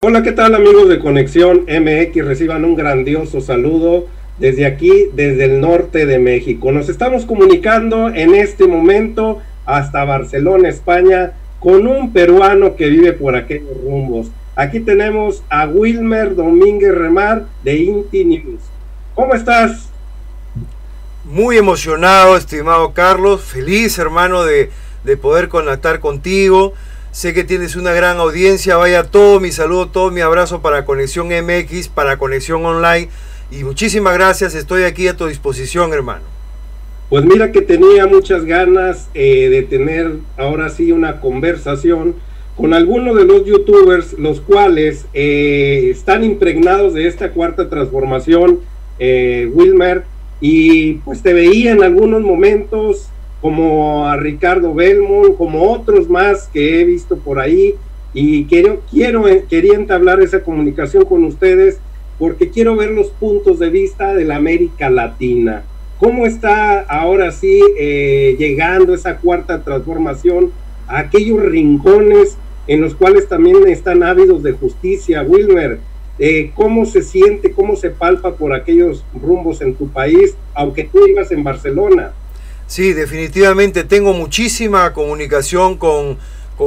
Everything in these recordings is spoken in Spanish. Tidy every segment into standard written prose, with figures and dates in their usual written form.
Hola, ¿qué tal amigos de Conexión MX? Reciban un grandioso saludo desde aquí, desde el norte de México. Nos estamos comunicando en este momento hasta Barcelona, España, con un peruano que vive por aquellos rumbos. Aquí tenemos a Wilmer Domínguez Remar de Inti News. ¿Cómo estás? Muy emocionado, estimado Carlos, feliz hermano de poder contactar contigo. Sé que tienes una gran audiencia, vaya todo mi saludo, todo mi abrazo para Conexión MX, para Conexión Online, y muchísimas gracias, estoy aquí a tu disposición, hermano. Pues mira que tenía muchas ganas de tener ahora sí una conversación con algunos de los youtubers, los cuales están impregnados de esta cuarta transformación, Wilmer, y pues te veía en algunos momentos como a Ricardo Belmont, como otros más que he visto por ahí, y quería entablar esa comunicación con ustedes porque quiero ver los puntos de vista de la América Latina. ¿Cómo está ahora sí llegando esa cuarta transformación a aquellos rincones en los cuales también están ávidos de justicia? Wilmer, ¿cómo se siente, cómo se palpa por aquellos rumbos en tu país, aunque tú vivas en Barcelona? Sí, definitivamente tengo muchísima comunicación con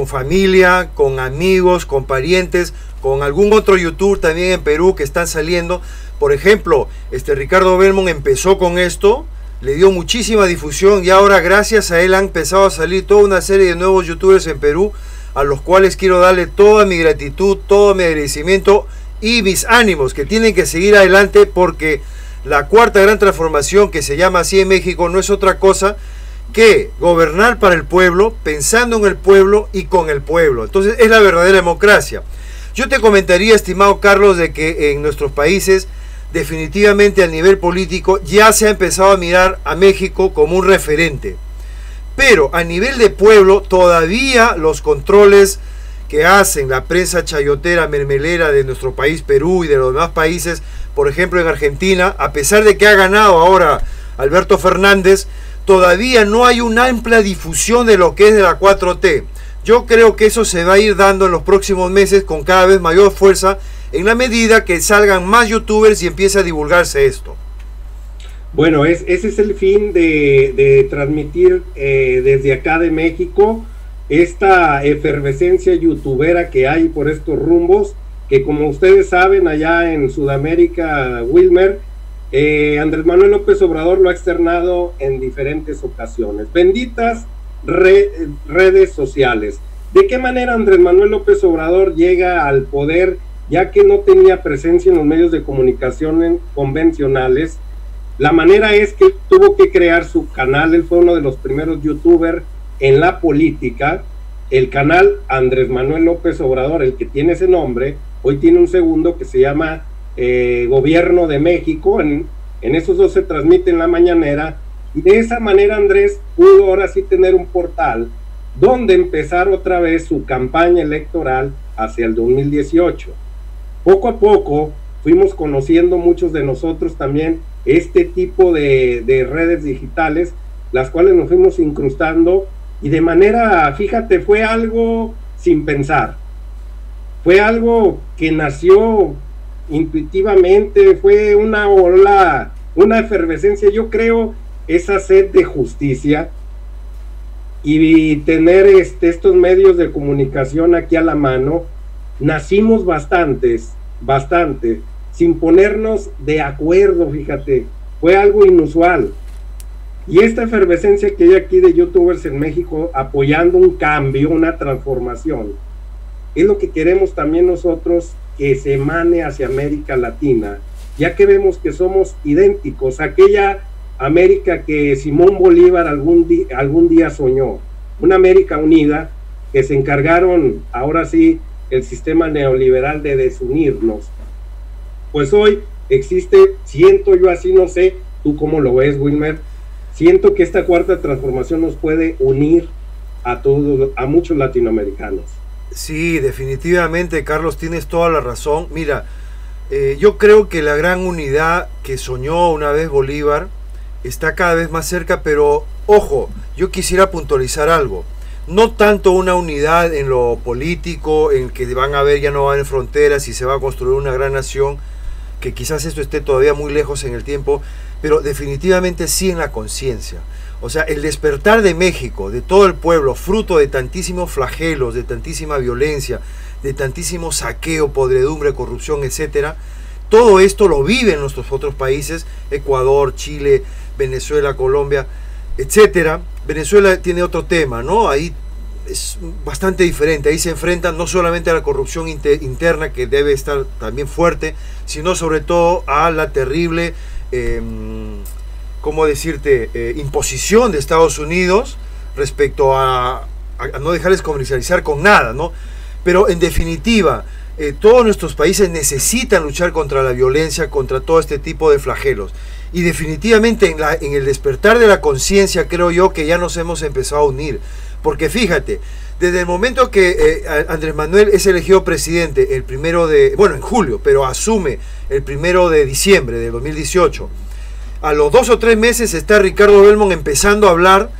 familia, con amigos, con parientes, con algún otro youtuber también en Perú que están saliendo. Por ejemplo, Ricardo Belmont empezó con esto, le dio muchísima difusión y ahora gracias a él han empezado a salir toda una serie de nuevos youtubers en Perú, a los cuales quiero darle toda mi gratitud, todo mi agradecimiento y mis ánimos, que tienen que seguir adelante porque la cuarta gran transformación, que se llama así en México, no es otra cosa que gobernar para el pueblo, pensando en el pueblo y con el pueblo. Entonces es la verdadera democracia. Yo te comentaría, estimado Carlos, de que en nuestros países definitivamente a nivel político ya se ha empezado a mirar a México como un referente. Pero a nivel de pueblo todavía los controles que hacen la prensa chayotera, mermelera de nuestro país, Perú, y de los demás países, por ejemplo en Argentina, a pesar de que ha ganado ahora Alberto Fernández, todavía no hay una amplia difusión de lo que es de la 4T. Yo creo que eso se va a ir dando en los próximos meses con cada vez mayor fuerza, en la medida que salgan más youtubers y empiece a divulgarse esto. Bueno, ese es el fin de transmitir desde acá de México esta efervescencia youtubera que hay por estos rumbos, que como ustedes saben allá en Sudamérica, Wilmer, Andrés Manuel López Obrador lo ha externado en diferentes ocasiones. Benditas redes sociales. ¿De qué manera Andrés Manuel López Obrador llega al poder, ya que no tenía presencia en los medios de comunicación convencionales? La manera es que tuvo que crear su canal. Él fue uno de los primeros youtubers en la política. El canal Andrés Manuel López Obrador, el que tiene ese nombre, hoy tiene un segundo que se llama Gobierno de México. En esos dos se transmite en la mañanera, y de esa manera Andrés pudo ahora sí tener un portal donde empezar otra vez su campaña electoral hacia el 2018. Poco a poco fuimos conociendo muchos de nosotros también este tipo de redes digitales, las cuales nos fuimos incrustando, y de manera, fíjate, fue algo sin pensar, fue algo que nació intuitivamente, fue una ola, una efervescencia. Yo creo esa sed de justicia y tener estos medios de comunicación aquí a la mano. Nacimos bastante, sin ponernos de acuerdo, fíjate, fue algo inusual. Y esta efervescencia que hay aquí de youtubers en México apoyando un cambio, una transformación, es lo que queremos también nosotros que se emane hacia América Latina, ya que vemos que somos idénticos, aquella América que Simón Bolívar algún día soñó, una América unida, que se encargaron ahora sí el sistema neoliberal de desunirnos. Pues hoy existe, siento yo así, no sé, tú cómo lo ves, Wilmer, siento que esta cuarta transformación nos puede unir a todos, a muchos latinoamericanos. Sí, definitivamente, Carlos, tienes toda la razón. Mira, yo creo que la gran unidad que soñó una vez Bolívar está cada vez más cerca, pero ojo, yo quisiera puntualizar algo. no tanto una unidad en lo político, en que van a haber, ya no van a haber fronteras y se va a construir una gran nación, que quizás esto esté todavía muy lejos en el tiempo, pero definitivamente sí en la conciencia. O sea, el despertar de México, de todo el pueblo, fruto de tantísimos flagelos, de tantísima violencia, de tantísimo saqueo, podredumbre, corrupción, etcétera, todo esto lo viven nuestros otros países, Ecuador, Chile, Venezuela, Colombia, etcétera. Venezuela tiene otro tema, ¿no? Ahí es bastante diferente, ahí se enfrentan no solamente a la corrupción interna, que debe estar también fuerte, sino sobre todo a la terrible, ¿cómo decirte?, imposición de Estados Unidos respecto a no dejarles comercializar con nada, ¿no? Pero en definitiva, todos nuestros países necesitan luchar contra la violencia, contra todo este tipo de flagelos. Y definitivamente en el despertar de la conciencia creo yo que ya nos hemos empezado a unir. Porque fíjate, desde el momento que Andrés Manuel es elegido presidente el 1 de, bueno, en julio, pero asume el 1 de diciembre de 2018, a los 2 o 3 meses está Ricardo Belmont empezando a hablar,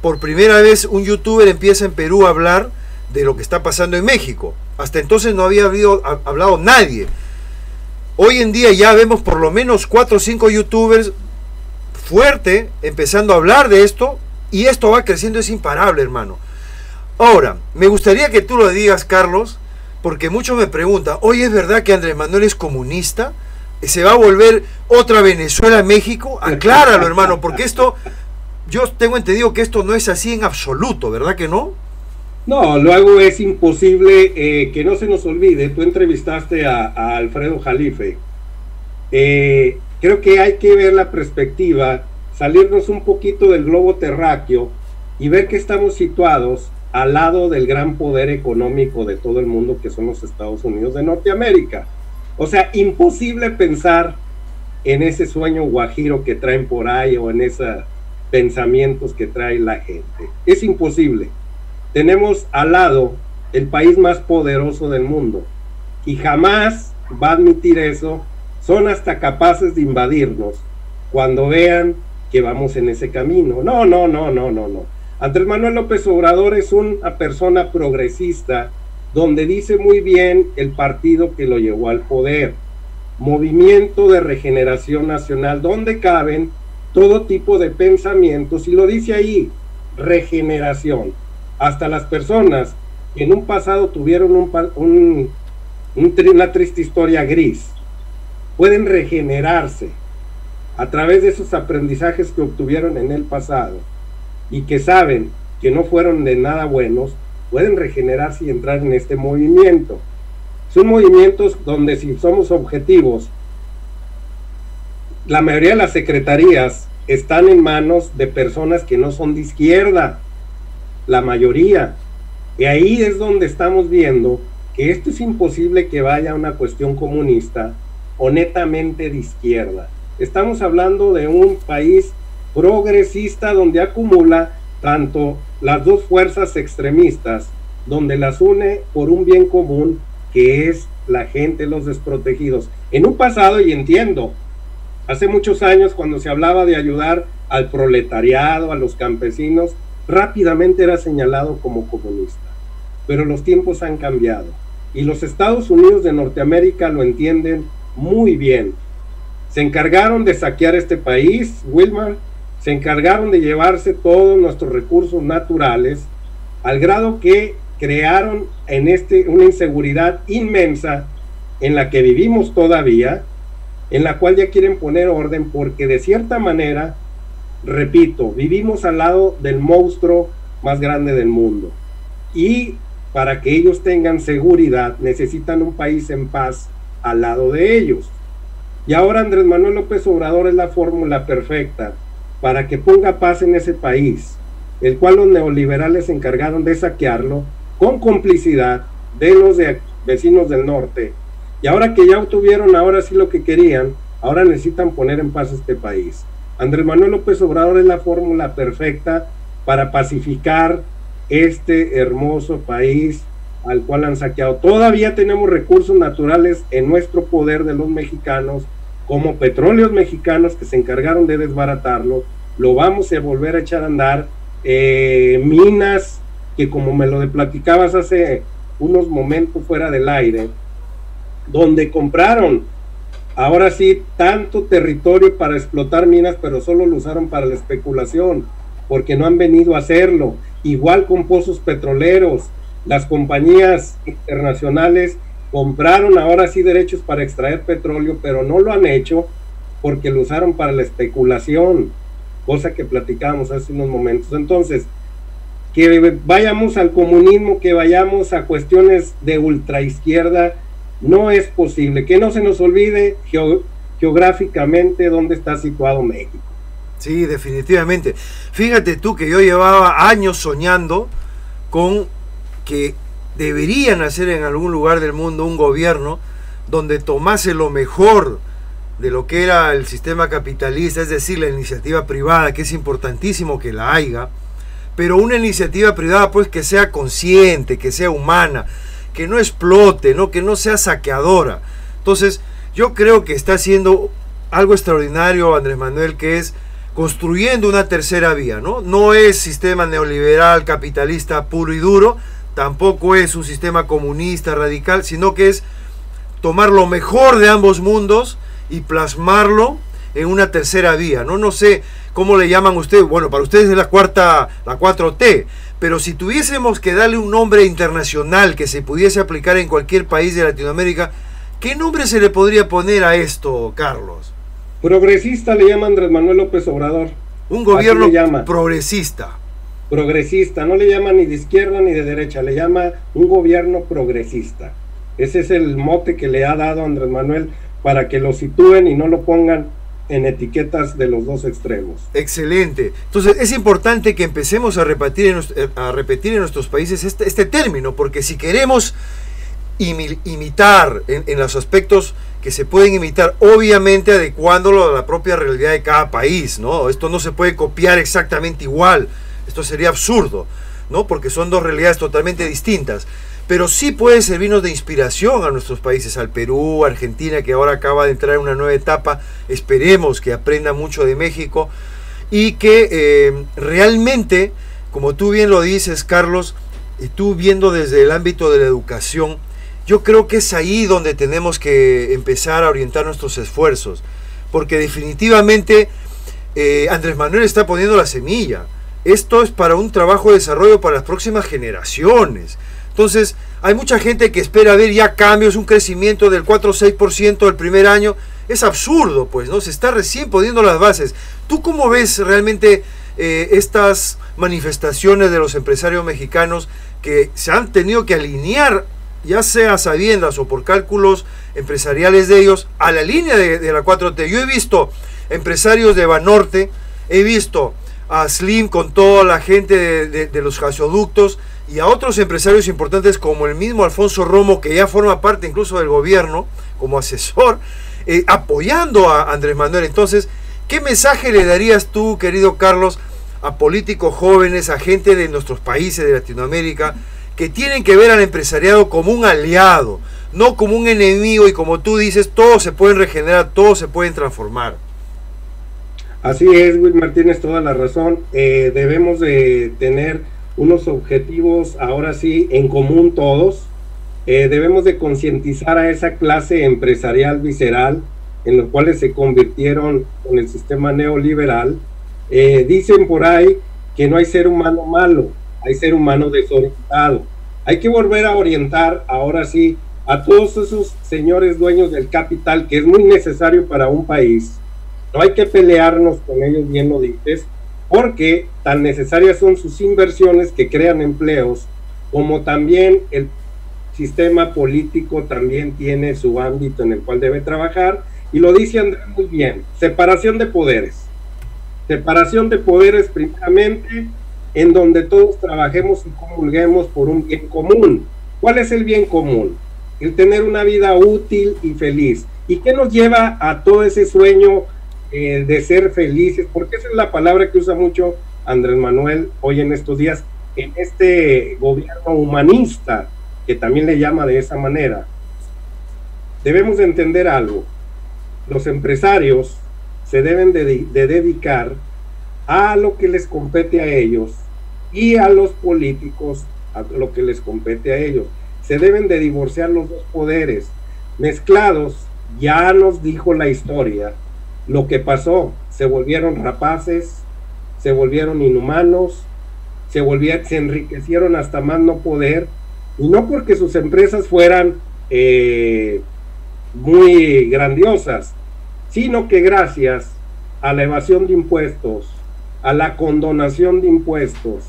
por primera vez un youtuber empieza en Perú a hablar de lo que está pasando en México. Hasta entonces no había hablado nadie. Hoy en día ya vemos por lo menos 4 o 5 youtubers fuerte empezando a hablar de esto, y esto va creciendo, es imparable, hermano. Ahora, me gustaría que tú lo digas, Carlos, porque muchos me preguntan, oye, ¿es verdad que Andrés Manuel es comunista? ¿Se va a volver otra Venezuela, México? Acláralo, hermano, porque esto, yo tengo entendido que esto no es así en absoluto, ¿verdad que no? No, luego es imposible que no se nos olvide. Tú entrevistaste a Alfredo Jalife. Creo que hay que ver la perspectiva, salirnos un poquito del globo terráqueo y ver que estamos situados al lado del gran poder económico de todo el mundo, que son los Estados Unidos de Norteamérica. O sea, imposible pensar en ese sueño guajiro que traen por ahí o en esos pensamientos que trae la gente. Es imposible. Tenemos al lado el país más poderoso del mundo y jamás va a admitir eso. Son hasta capaces de invadirnos cuando vean que vamos en ese camino. No. Andrés Manuel López Obrador es una persona progresista, donde dice muy bien el partido que lo llevó al poder: Movimiento de Regeneración Nacional, donde caben todo tipo de pensamientos, y lo dice ahí, regeneración. Hasta las personas que en un pasado tuvieron una triste historia gris, pueden regenerarse a través de esos aprendizajes que obtuvieron en el pasado y que saben que no fueron de nada buenos, pueden regenerarse y entrar en este movimiento. Son movimientos donde, si somos objetivos, la mayoría de las secretarías están en manos de personas que no son de izquierda, la mayoría, y ahí es donde estamos viendo que esto es imposible que vaya a una cuestión comunista o netamente de izquierda. Estamos hablando de un país progresista donde acumula tanto las dos fuerzas extremistas, donde las une por un bien común, que es la gente, los desprotegidos. En un pasado, y entiendo, hace muchos años, cuando se hablaba de ayudar al proletariado, a los campesinos, rápidamente era señalado como comunista. Pero los tiempos han cambiado y los Estados Unidos de Norteamérica lo entienden muy bien. Se encargaron de saquear este país, Wilmar, se encargaron de llevarse todos nuestros recursos naturales, al grado que crearon una inseguridad inmensa en la que vivimos todavía, en la cual ya quieren poner orden, porque de cierta manera, repito, vivimos al lado del monstruo más grande del mundo, y para que ellos tengan seguridad necesitan un país en paz al lado de ellos. Y ahora Andrés Manuel López Obrador es la fórmula perfecta para que ponga paz en ese país, el cual los neoliberales se encargaron de saquearlo con complicidad de los vecinos del norte. Y ahora que ya obtuvieron ahora sí lo que querían, ahora necesitan poner en paz este país. Andrés Manuel López Obrador es la fórmula perfecta para pacificar este hermoso país al cual han saqueado. Todavía tenemos recursos naturales en nuestro poder de los mexicanos, como petróleos mexicanos que se encargaron de desbaratarlo. Lo vamos a volver a echar a andar, minas que como me lo platicabas hace unos momentos fuera del aire, donde compraron ahora sí tanto territorio para explotar minas, pero solo lo usaron para la especulación, porque no han venido a hacerlo. Igual con pozos petroleros, las compañías internacionales compraron ahora sí derechos para extraer petróleo, pero no lo han hecho porque lo usaron para la especulación, cosa que platicábamos hace unos momentos. Entonces, que vayamos al comunismo, que vayamos a cuestiones de ultraizquierda, no es posible. Que no se nos olvide geográficamente dónde está situado México. Sí, definitivamente. Fíjate tú que yo llevaba años soñando con que deberían hacer en algún lugar del mundo un gobierno donde tomase lo mejor de lo que era el sistema capitalista, es decir, la iniciativa privada, que es importantísimo que la haya, pero una iniciativa privada pues que sea consciente, que sea humana, que no explote, ¿no? Que no sea saqueadora. Entonces, yo creo que está haciendo algo extraordinario Andrés Manuel, que es construyendo una tercera vía, ¿no? No es sistema neoliberal, capitalista puro y duro, tampoco es un sistema comunista radical, sino que es tomar lo mejor de ambos mundos y plasmarlo en una tercera vía, ¿no? No sé cómo le llaman ustedes, bueno, para ustedes es la 4T, pero si tuviésemos que darle un nombre internacional que se pudiese aplicar en cualquier país de Latinoamérica, ¿qué nombre se le podría poner a esto, Carlos? Progresista le llama Andrés Manuel López Obrador. Un gobierno progresista. Progresista, no le llama ni de izquierda ni de derecha, le llama un gobierno progresista. Ese es el mote que le ha dado Andrés Manuel para que lo sitúen y no lo pongan en etiquetas de los dos extremos. Excelente. Entonces es importante que empecemos a repetir en nuestros países este término, porque si queremos imitar en los aspectos que se pueden imitar, obviamente adecuándolo a la propia realidad de cada país, ¿no? Esto no se puede copiar exactamente igual, esto sería absurdo, ¿no? Porque son dos realidades totalmente distintas, pero sí puede servirnos de inspiración a nuestros países, al Perú, Argentina, que ahora acaba de entrar en una nueva etapa, esperemos que aprenda mucho de México, y que realmente, como tú bien lo dices, Carlos, y tú viendo desde el ámbito de la educación, yo creo que es ahí donde tenemos que empezar a orientar nuestros esfuerzos, porque definitivamente Andrés Manuel está poniendo la semilla. Esto es para un trabajo de desarrollo para las próximas generaciones. Entonces, hay mucha gente que espera ver ya cambios, un crecimiento del 4 o 6% el primer año. Es absurdo, pues, ¿no? Se está recién poniendo las bases. ¿Tú cómo ves realmente estas manifestaciones de los empresarios mexicanos que se han tenido que alinear, ya sea a sabiendas o por cálculos empresariales de ellos, a la línea de la 4T? Yo he visto empresarios de Banorte, he visto a Slim con toda la gente de los gasoductos, y a otros empresarios importantes como el mismo Alfonso Romo, que ya forma parte incluso del gobierno como asesor, apoyando a Andrés Manuel. Entonces, ¿qué mensaje le darías tú, querido Carlos, a políticos jóvenes, a gente de nuestros países de Latinoamérica, que tienen que ver al empresariado como un aliado, no como un enemigo, y como tú dices, todos se pueden regenerar, todos se pueden transformar? Así es, Wilmer, tienes toda la razón. Debemos de tener unos objetivos ahora sí en común todos. Debemos de concientizar a esa clase empresarial visceral en los cuales se convirtieron con el sistema neoliberal. Dicen por ahí que no hay ser humano malo, hay ser humano desorientado. Hay que volver a orientar ahora sí a todos esos señores dueños del capital, que es muy necesario para un país. No hay que pelearnos con ellos, bien lo dices, porque tan necesarias son sus inversiones que crean empleos, como también el sistema político también tiene su ámbito en el cual debe trabajar, y lo dice Andrés muy bien: separación de poderes. Separación de poderes primeramente, en donde todos trabajemos y comulguemos por un bien común. ¿Cuál es el bien común? El tener una vida útil y feliz. ¿Y qué nos lleva a todo ese sueño de ser felices? Porque esa es la palabra que usa mucho Andrés Manuel hoy en estos días, en este gobierno humanista, que también le llama de esa manera. Debemos de entender algo: los empresarios se deben de dedicar a lo que les compete a ellos, y a los políticos a lo que les compete a ellos. Se deben de divorciar los dos poderes mezclados. Ya nos dijo la historia lo que pasó. Se volvieron rapaces, se volvieron inhumanos, se enriquecieron hasta más no poder, y no porque sus empresas fueran muy grandiosas, sino que gracias a la evasión de impuestos, a la condonación de impuestos,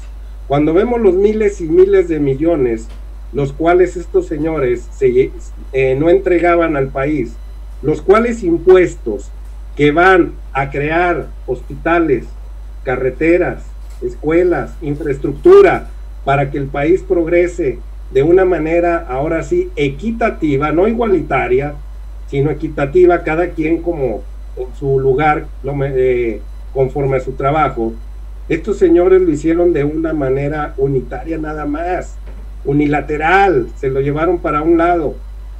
cuando vemos los miles y miles de millones, los cuales estos señores no entregaban al país, los cuales impuestos que van a crear hospitales, carreteras, escuelas, infraestructura, para que el país progrese de una manera, ahora sí, equitativa, no igualitaria, sino equitativa, cada quien como en su lugar, conforme a su trabajo. Estos señores lo hicieron de una manera unitaria nada más, unilateral, se lo llevaron para un lado,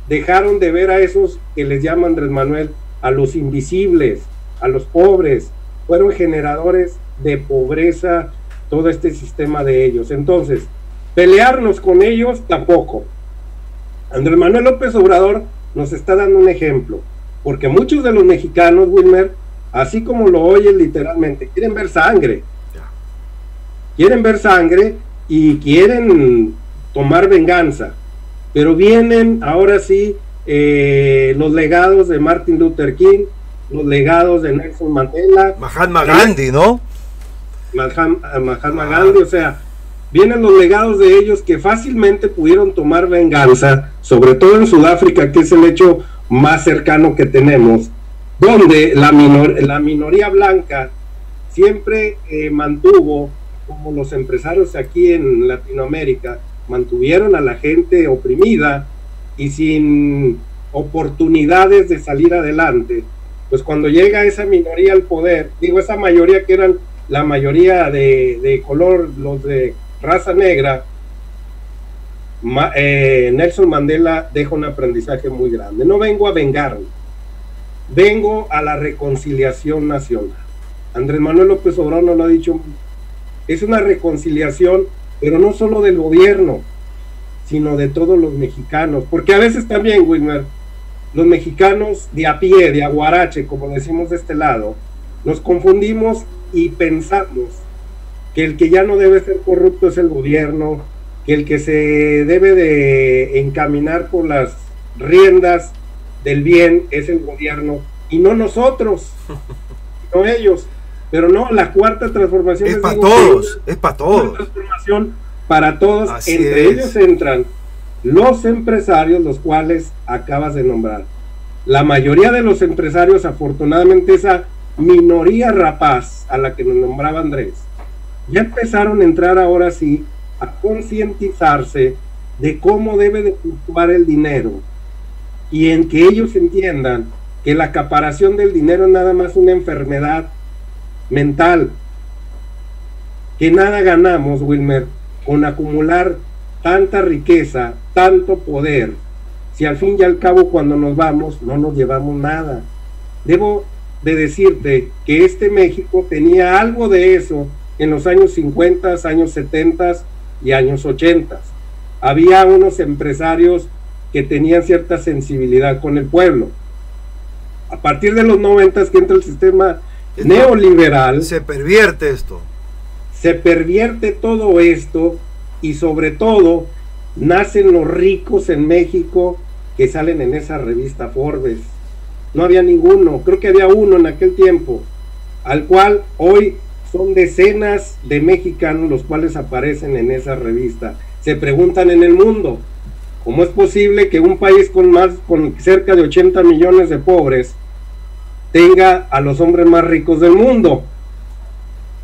dejaron de ver a esos que les llama Andrés Manuel, a los invisibles, a los pobres, fueron generadores de pobreza, todo este sistema de ellos. Entonces, pelearnos con ellos tampoco. Andrés Manuel López Obrador nos está dando un ejemplo, porque muchos de los mexicanos, Wilmer, así como lo oyen literalmente, quieren ver sangre, y quieren tomar venganza, pero vienen ahora sí los legados de Martin Luther King, los legados de Nelson Mandela, Mahatma Gandhi, ¿no? Mahatma Gandhi, o sea, vienen los legados de ellos que fácilmente pudieron tomar venganza, sobre todo en Sudáfrica, que es el hecho más cercano que tenemos, donde la minoría blanca siempre mantuvo, como los empresarios aquí en Latinoamérica, mantuvieron a la gente oprimida y sin oportunidades de salir adelante. Pues cuando llega esa minoría al poder, digo, esa mayoría que eran la mayoría de color, los de raza negra, Nelson Mandela deja un aprendizaje muy grande. No vengo a vengarme, vengo a la reconciliación nacional. Andrés Manuel López Obrador nos lo ha dicho, es una reconciliación, pero no solo del gobierno, sino de todos los mexicanos, porque a veces también, Wilmer, los mexicanos de a pie, de aguarache, como decimos de este lado, nos confundimos y pensamos que el que ya no debe ser corrupto es el gobierno, que el que se debe de encaminar por las riendas del bien es el gobierno, y no nosotros, no ellos. Pero no, la cuarta transformación es para todos, es para todos. Una transformación para todos. Así entre es. Ellos entran los empresarios, los cuales acabas de nombrar. La mayoría de los empresarios, afortunadamente, esa minoría rapaz a la que nos nombraba Andrés, ya empezaron a entrar ahora sí a concientizarse de cómo debe de fluctuar el dinero, y en que ellos entiendan que la acaparación del dinero es nada más una enfermedad mental, que nada ganamos, Wilmer, con acumular tanta riqueza, tanto poder, si al fin y al cabo cuando nos vamos no nos llevamos nada. Debo de decirte que este México tenía algo de eso en los años 50, años 70 y años 80. Había unos empresarios que tenían cierta sensibilidad con el pueblo. A partir de los 90 que entra el sistema neoliberal, se pervierte esto. Se pervierte todo esto, y sobre todo nacen los ricos en México que salen en esa revista Forbes. No había ninguno, creo que había uno en aquel tiempo, al cual hoy son decenas de mexicanos los cuales aparecen en esa revista. Se preguntan en el mundo, ¿cómo es posible que un país con cerca de 80 millones de pobres tenga a los hombres más ricos del mundo?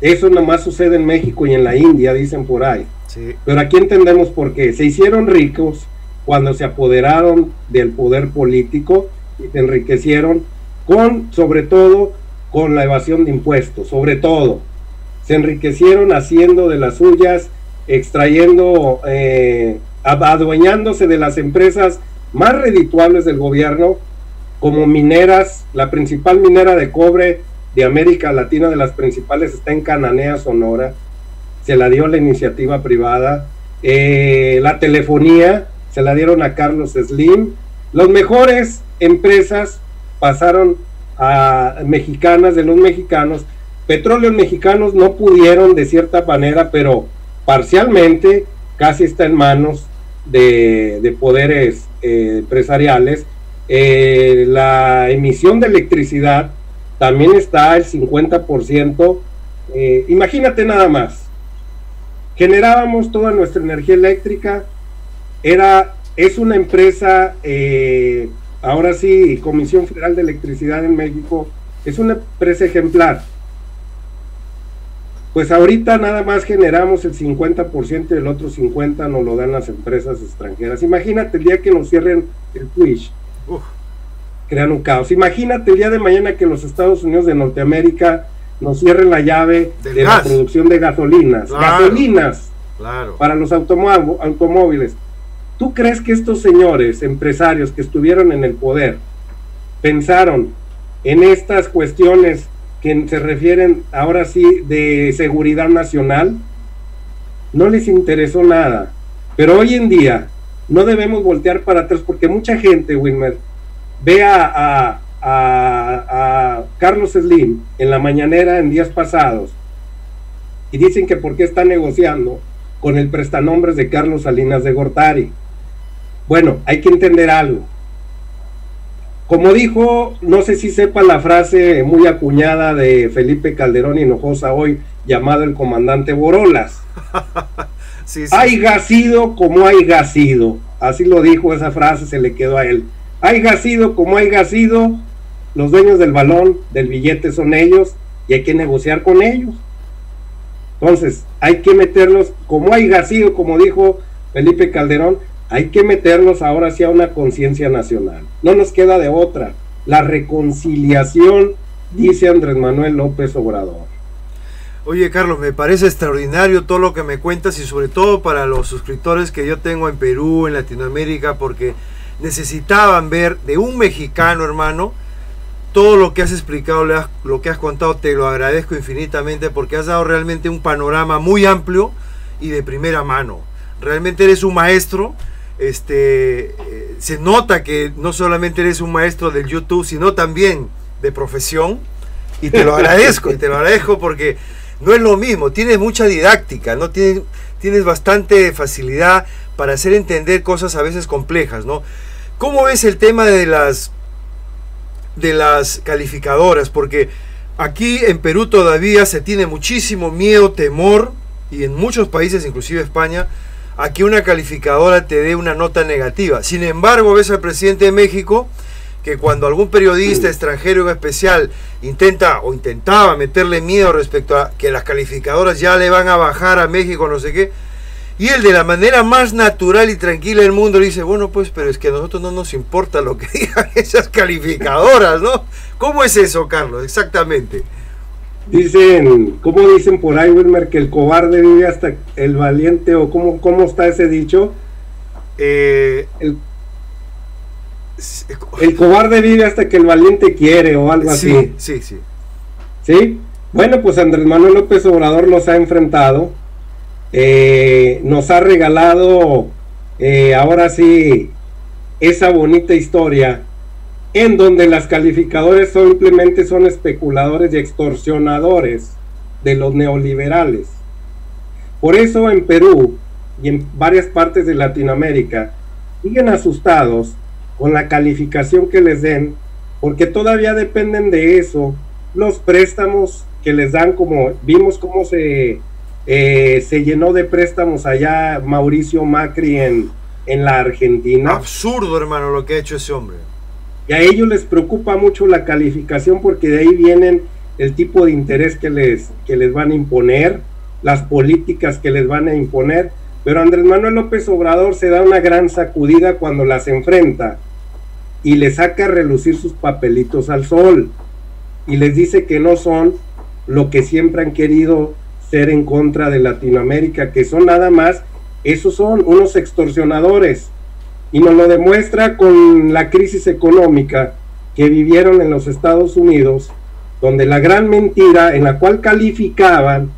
Eso nomás sucede en México y en la India, dicen por ahí. Sí. Pero aquí entendemos por qué. Se hicieron ricos cuando se apoderaron del poder político y se enriquecieron sobre todo con la evasión de impuestos, sobre todo. Se enriquecieron haciendo de las suyas, extrayendo, adueñándose de las empresas más redituables del gobierno, como mineras. La principal minera de cobre de América Latina, de las principales, está en Cananea, Sonora. se la dio la iniciativa privada, la telefonía se la dieron a Carlos Slim, las mejores empresas pasaron a mexicanas, de los mexicanos. Petróleos Mexicanos no pudieron de cierta manera, pero parcialmente casi está en manos de poderes empresariales. La emisión de electricidad también está el 50%. Imagínate nada más, generábamos toda nuestra energía eléctrica, es una empresa, ahora sí, Comisión Federal de Electricidad en México, es una empresa ejemplar. Pues ahorita nada más generamos el 50% y el otro 50% nos lo dan las empresas extranjeras. Imagínate el día que nos cierren el Twitch, crean un caos. Imagínate el día de mañana que los Estados Unidos de Norteamérica nos cierren la llave de la producción de gasolinas. Claro, gasolinas, claro, para los automóviles. ¿Tú crees que estos señores empresarios que estuvieron en el poder pensaron en estas cuestiones que se refieren ahora sí de seguridad nacional? No les interesó nada. Pero hoy en día no debemos voltear para atrás, porque mucha gente, Wilmer, ve a Carlos Slim en la mañanera en días pasados y dicen que por qué está negociando con el prestanombres de Carlos Salinas de Gortari. Bueno, hay que entender algo. Como dijo, no sé si sepa la frase muy acuñada de Felipe Calderón Hinojosa hoy, llamado el comandante Borolas. Sí, sí. Haiga sido como haiga sido. Así lo dijo, esa frase se le quedó a él. Haiga sido como haiga sido, los dueños del balón, del billete son ellos, y hay que negociar con ellos. Entonces, hay que meterlos, como haiga sido, como dijo Felipe Calderón, hay que meterlos ahora sí a una conciencia nacional. No nos queda de otra. La reconciliación, dice Andrés Manuel López Obrador. Oye, Carlos, me parece extraordinario todo lo que me cuentas, y sobre todo para los suscriptores que yo tengo en Perú, en Latinoamérica, porque necesitaban ver de un mexicano, hermano, todo lo que has explicado, lo que has contado. Te lo agradezco infinitamente, porque has dado realmente un panorama muy amplio y de primera mano. Realmente eres un maestro. Se nota que no solamente eres un maestro del YouTube, sino también de profesión, y te lo agradezco, porque no es lo mismo. Tienes mucha didáctica, ¿no? Tienes bastante facilidad para hacer entender cosas a veces complejas, ¿no? ¿Cómo ves el tema de las calificadoras? Porque aquí en Perú todavía se tiene muchísimo miedo, temor, y en muchos países, inclusive España, a que una calificadora te dé una nota negativa. Sin embargo, ves al presidente de México que cuando algún periodista extranjero en especial intentaba meterle miedo respecto a que las calificadoras ya le van a bajar a México, no sé qué, y él, de la manera más natural y tranquila del mundo, le dice: bueno, pues, pero es que a nosotros no nos importa lo que digan esas calificadoras, ¿no? ¿Cómo es eso, Carlos? Exactamente. Dicen, ¿cómo dicen por ahí, Wilmer, que el cobarde vive hasta el valiente? ¿O cómo está ese dicho? El cobarde vive hasta que el valiente quiere, o algo así. Sí. ¿Sí? Bueno, pues Andrés Manuel López Obrador los ha enfrentado, nos ha regalado, ahora sí, esa bonita historia en donde las calificadores simplemente son especuladores y extorsionadores de los neoliberales. Por eso en Perú y en varias partes de Latinoamérica siguen asustados con la calificación que les den, porque todavía dependen de eso los préstamos que les dan, como vimos cómo se llenó de préstamos allá Mauricio Macri en la Argentina. Absurdo, hermano, lo que ha hecho ese hombre. Y a ellos les preocupa mucho la calificación, porque de ahí vienen el tipo de interés que les van a imponer, las políticas que les van a imponer. Pero Andrés Manuel López Obrador se da una gran sacudida cuando las enfrenta y le saca a relucir sus papelitos al sol y les dice que no son lo que siempre han querido ser en contra de Latinoamérica, que son nada más, esos son unos extorsionadores. Y nos lo demuestra con la crisis económica que vivieron en los Estados Unidos, donde la gran mentira en la cual calificaban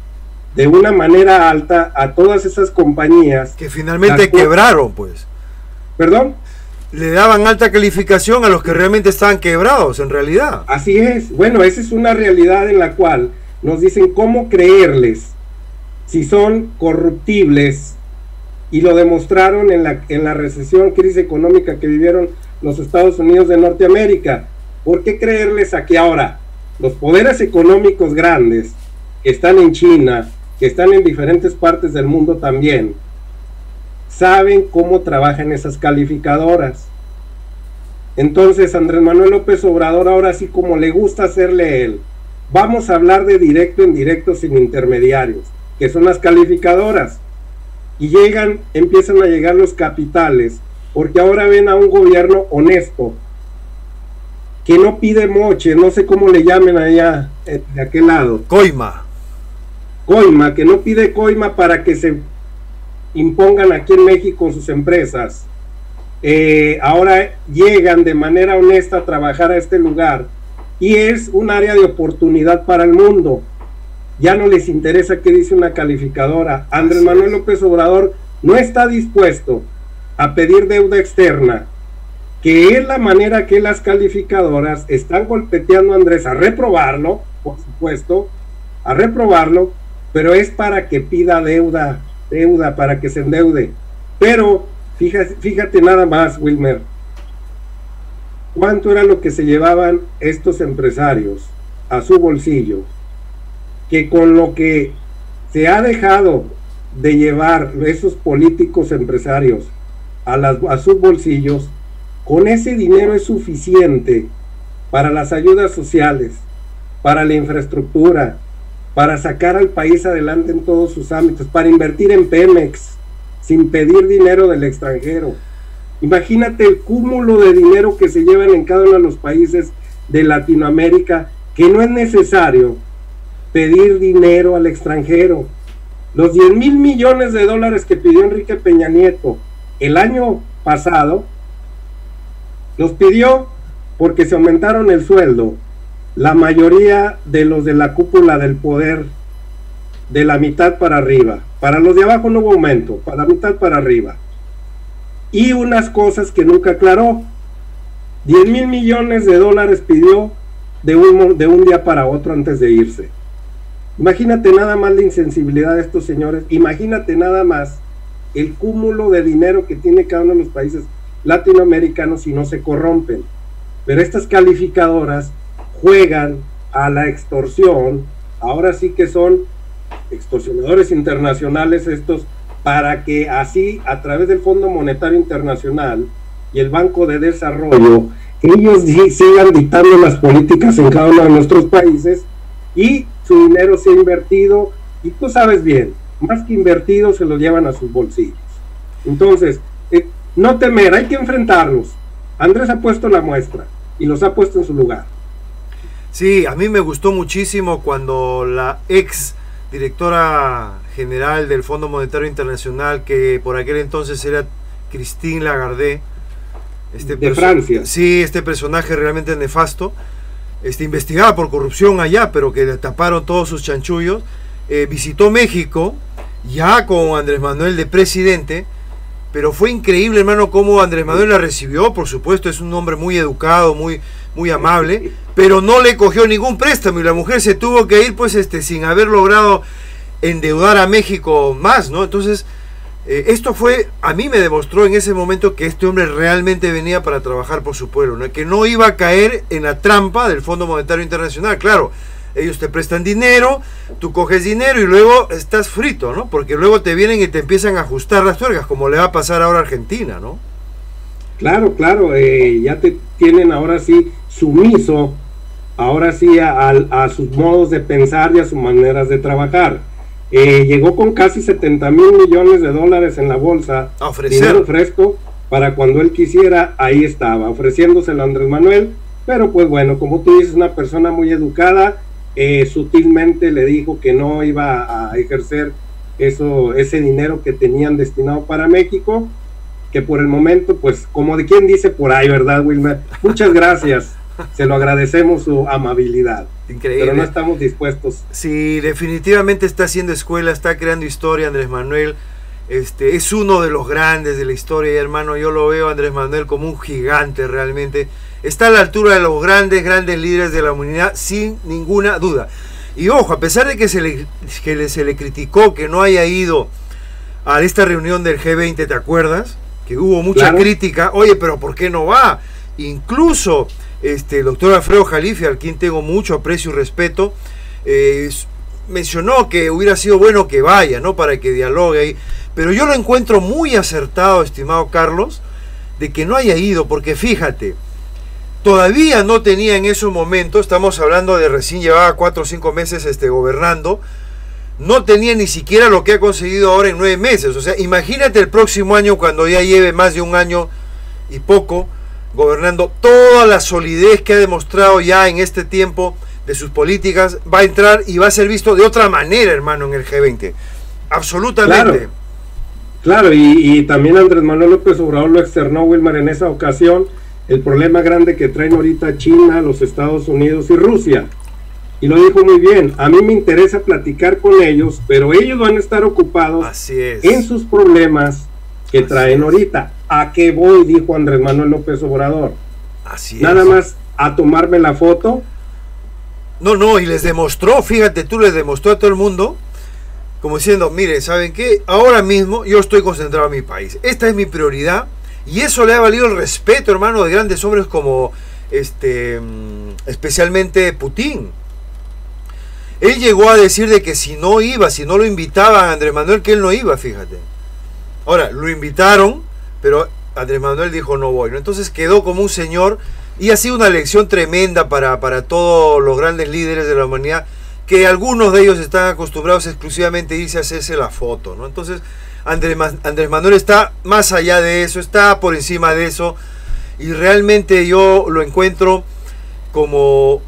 de una manera alta a todas esas compañías. Que finalmente quebraron, pues. ¿Perdón? Le daban alta calificación a los que realmente estaban quebrados, en realidad. Así es. Bueno, esa es una realidad en la cual nos dicen cómo creerles si son corruptibles, y lo demostraron en la recesión, crisis económica que vivieron los Estados Unidos de Norteamérica. ¿Por qué creerles a que ahora los poderes económicos grandes que están en China, que están en diferentes partes del mundo también, saben cómo trabajan esas calificadoras? Entonces Andrés Manuel López Obrador, ahora sí, como le gusta hacerle él, vamos a hablar de directo en directo sin intermediarios, que son las calificadoras, y empiezan a llegar los capitales, porque ahora ven a un gobierno honesto, que no pide moche, no sé cómo le llamen allá, de aquel lado. Coima, que no pide coima para que se impongan aquí en México sus empresas. Ahora llegan de manera honesta a trabajar a este lugar, y es un área de oportunidad para el mundo. Ya no les interesa qué dice una calificadora. Andrés Manuel López Obrador no está dispuesto a pedir deuda externa, que es la manera que las calificadoras están golpeteando a Andrés a reprobarlo, por supuesto, a reprobarlo, pero es para que pida deuda, para que se endeude. Pero fíjate nada más, Wilmer, cuánto era lo que se llevaban estos empresarios a su bolsillo, que con lo que se ha dejado de llevar esos políticos empresarios a sus bolsillos, con ese dinero es suficiente para las ayudas sociales, para la infraestructura, para sacar al país adelante en todos sus ámbitos, para invertir en Pemex sin pedir dinero del extranjero. Imagínate el cúmulo de dinero que se llevan en cada uno de los países de Latinoamérica, que no es necesario pedir dinero al extranjero. Los 10,000 millones de dólares que pidió Enrique Peña Nieto el año pasado, los pidió porque se aumentaron el sueldo la mayoría de los de la cúpula del poder, de la mitad para arriba. Para los de abajo no hubo aumento, para la mitad para arriba. Y unas cosas que nunca aclaró. 10,000 millones de dólares pidió de un día para otro antes de irse. Imagínate nada más la insensibilidad de estos señores, imagínate nada más el cúmulo de dinero que tiene cada uno de los países latinoamericanos y no se corrompen. Pero estas calificadoras juegan a la extorsión, ahora sí que son extorsionadores internacionales estos, para que así, a través del Fondo Monetario Internacional y el Banco de Desarrollo, ellos sigan dictando las políticas en cada uno de nuestros países, y su dinero se ha invertido, y tú sabes bien, más que invertido se lo llevan a sus bolsillos. Entonces, no temer, hay que enfrentarlos. Andrés ha puesto la muestra y los ha puesto en su lugar. Sí, a mí me gustó muchísimo cuando la ex directora general del Fondo Monetario Internacional, que por aquel entonces era Christine Lagarde, de Francia. Sí, este personaje realmente nefasto, investigada por corrupción allá, pero que le taparon todos sus chanchullos, visitó México, ya con Andrés Manuel de presidente, pero fue increíble, hermano, cómo Andrés Manuel la recibió. Por supuesto, es un hombre muy educado, muy amable, pero no le cogió ningún préstamo, y la mujer se tuvo que ir, pues, sin haber logrado endeudar a México más, ¿no? Entonces, esto a mí me demostró en ese momento que este hombre realmente venía para trabajar por su pueblo, ¿no? Que no iba a caer en la trampa del Fondo Monetario Internacional. Claro, ellos te prestan dinero, tú coges dinero y luego estás frito, ¿no? Porque luego te vienen y te empiezan a ajustar las tuercas, como le va a pasar ahora a Argentina, ¿no? Claro, ya te tienen ahora sí sumiso, ahora sí a sus modos de pensar y a sus maneras de trabajar. Llegó con casi 70,000 millones de dólares en la bolsa, dinero fresco, para cuando él quisiera, ahí estaba, ofreciéndoselo a Andrés Manuel. Pero pues bueno, como tú dices, una persona muy educada, sutilmente le dijo que no iba a ejercer ese dinero que tenían destinado para México, que por el momento, pues como de quien dice por ahí, ¿verdad, Wilmer? Muchas gracias. se lo agradecemos su amabilidad. Increíble. Pero no estamos dispuestos. Sí, definitivamente está haciendo escuela, está creando historia Andrés Manuel. Es uno de los grandes de la historia, hermano. Yo lo veo a Andrés Manuel como un gigante realmente. Está a la altura de los grandes líderes de la humanidad, sin ninguna duda. Y ojo, a pesar de que se le criticó que no haya ido a esta reunión del G20, ¿te acuerdas? Que hubo mucha crítica. Oye, pero ¿por qué no va? Incluso el doctor Alfredo Jalife, al quien tengo mucho aprecio y respeto, mencionó que hubiera sido bueno que vaya, ¿no? Para que dialogue ahí. Pero yo lo encuentro muy acertado, estimado Carlos, de que no haya ido, porque fíjate, todavía no tenía en esos momentos, estamos hablando de recién llevaba 4 o 5 meses gobernando, no tenía ni siquiera lo que ha conseguido ahora en 9 meses. O sea, imagínate el próximo año, cuando ya lleve más de un año y poco gobernando, toda la solidez que ha demostrado ya en este tiempo de sus políticas, va a entrar y va a ser visto de otra manera, hermano, en el G20. Absolutamente. Claro, y también Andrés Manuel López Obrador lo externó, Wilmar, en esa ocasión, el problema grande que traen ahorita China, los Estados Unidos y Rusia. Y lo dijo muy bien: a mí me interesa platicar con ellos, pero ellos van a estar ocupados en sus problemas que traen ahorita. ¿A qué voy?, dijo Andrés Manuel López Obrador. Nada más a tomarme la foto. No, y les demostró, fíjate tú, les demostró a todo el mundo, como diciendo, mire, ¿saben qué? Ahora mismo yo estoy concentrado en mi país. Esta es mi prioridad. Y eso le ha valido el respeto, hermano, de grandes hombres como especialmente Putin. Él llegó a decir de que si no iba, si no lo invitaban a Andrés Manuel, que él no iba, fíjate. Ahora, lo invitaron, pero Andrés Manuel dijo no voy, ¿no? Entonces quedó como un señor, y ha sido una lección tremenda para todos los grandes líderes de la humanidad, que algunos de ellos están acostumbrados exclusivamente a irse a hacerse la foto, ¿no? Entonces Andrés Manuel está más allá de eso, está por encima de eso, y realmente yo lo encuentro como,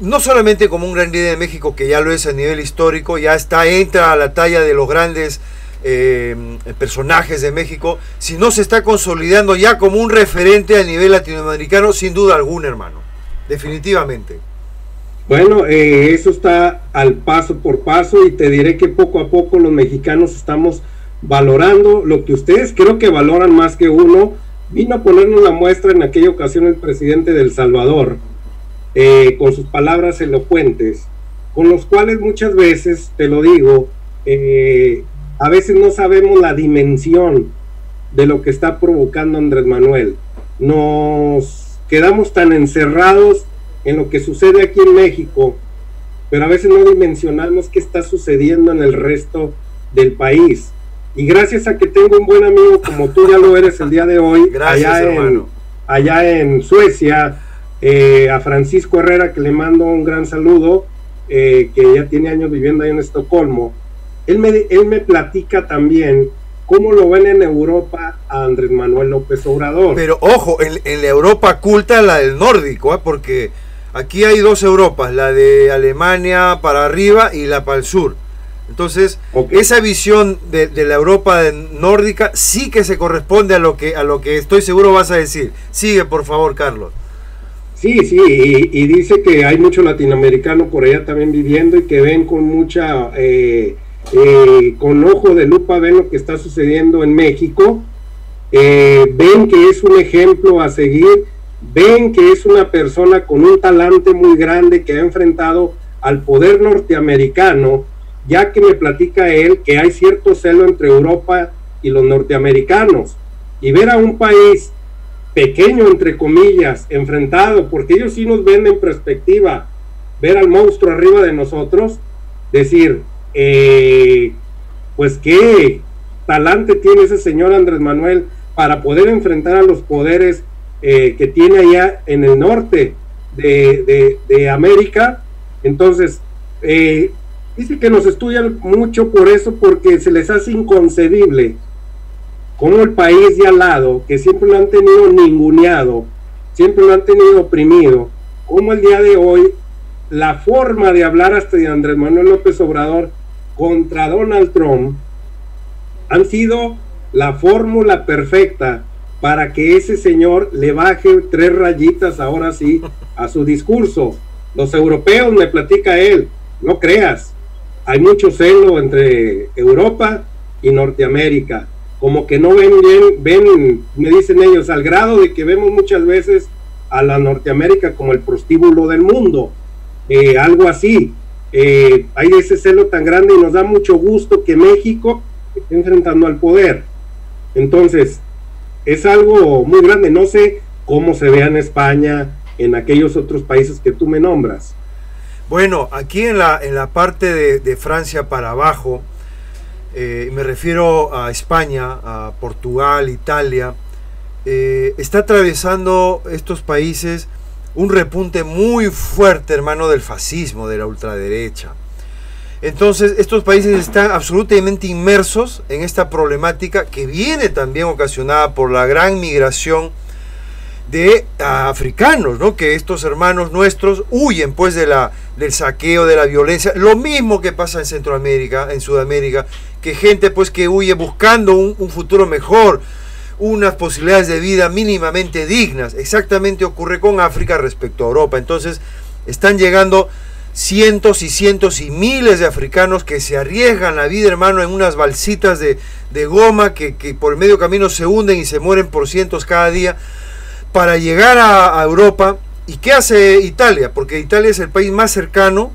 no solamente como un gran líder de México, que ya lo es a nivel histórico, ya entra a la talla de los grandes personajes de México, sino se está consolidando ya como un referente a nivel latinoamericano, sin duda alguna, hermano, definitivamente. Bueno, eso está al paso por paso, y te diré que poco a poco los mexicanos estamos valorando lo que ustedes creo que valoran más que uno. Vino a ponernos la muestra en aquella ocasión el presidente de El Salvador, con sus palabras elocuentes, con los cuales muchas veces, te lo digo, a veces no sabemos la dimensión de lo que está provocando Andrés Manuel. Nos quedamos tan encerrados en lo que sucede aquí en México, pero a veces no dimensionamos qué está sucediendo en el resto del país. Y gracias a que tengo un buen amigo como tú ya lo eres el día de hoy, gracias, allá en Suecia, a Francisco Herrera, que le mando un gran saludo, que ya tiene años viviendo ahí en Estocolmo. Él me platica también cómo lo ven en Europa a Andrés Manuel López Obrador. Pero ojo, en la Europa culta, la del nórdico, porque aquí hay 2 Europas, la de Alemania para arriba y la para el sur. Entonces, esa visión de la Europa nórdica sí que se corresponde a lo que estoy seguro vas a decir. Sigue, por favor, Carlos. Sí, y dice que hay mucho latinoamericano por allá también viviendo, y que ven con mucha, con ojo de lupa, ven lo que está sucediendo en México, ven que es un ejemplo a seguir, ven que es una persona con un talante muy grande que ha enfrentado al poder norteamericano, ya que me platica él que hay cierto celo entre Europa y los norteamericanos, y ver a un país pequeño, entre comillas, enfrentado, porque ellos sí nos ven en perspectiva, ver al monstruo arriba de nosotros, decir, pues qué talante tiene ese señor Andrés Manuel para poder enfrentar a los poderes que tiene allá en el norte de América. Entonces, dice que nos estudian mucho por eso, porque se les hace inconcebible cómo el país de al lado, que siempre lo han tenido ninguneado, siempre lo han tenido oprimido, como el día de hoy, la forma de hablar hasta de Andrés Manuel López Obrador contra Donald Trump han sido la fórmula perfecta para que ese señor le baje 3 rayitas ahora sí a su discurso. Los europeos, me platica él, no creas, hay mucho celo entre Europa y Norteamérica, como que no ven bien, ven, me dicen ellos, al grado de que vemos muchas veces a la Norteamérica como el prostíbulo del mundo, algo así. Hay ese celo tan grande y nos da mucho gusto que México esté enfrentando al poder. Entonces, es algo muy grande. No sé cómo se vea en España, en aquellos otros países que tú me nombras. Bueno, aquí en la parte de Francia para abajo, me refiero a España, a Portugal, Italia, está atravesando estos países un repunte muy fuerte, hermano, del fascismo, de la ultraderecha. Entonces, estos países están absolutamente inmersos en esta problemática que viene también ocasionada por la gran migración de africanos, ¿no? Que estos hermanos nuestros huyen pues del saqueo, de la violencia, lo mismo que pasa en Centroamérica, en Sudamérica, que gente pues que huye buscando un futuro mejor, unas posibilidades de vida mínimamente dignas. Exactamente ocurre con África respecto a Europa. Entonces están llegando cientos y cientos y miles de africanos que se arriesgan la vida, hermano, en unas balsitas de goma que por el medio camino se hunden y se mueren por cientos cada día para llegar a Europa. ¿Y qué hace Italia? Porque Italia es el país más cercano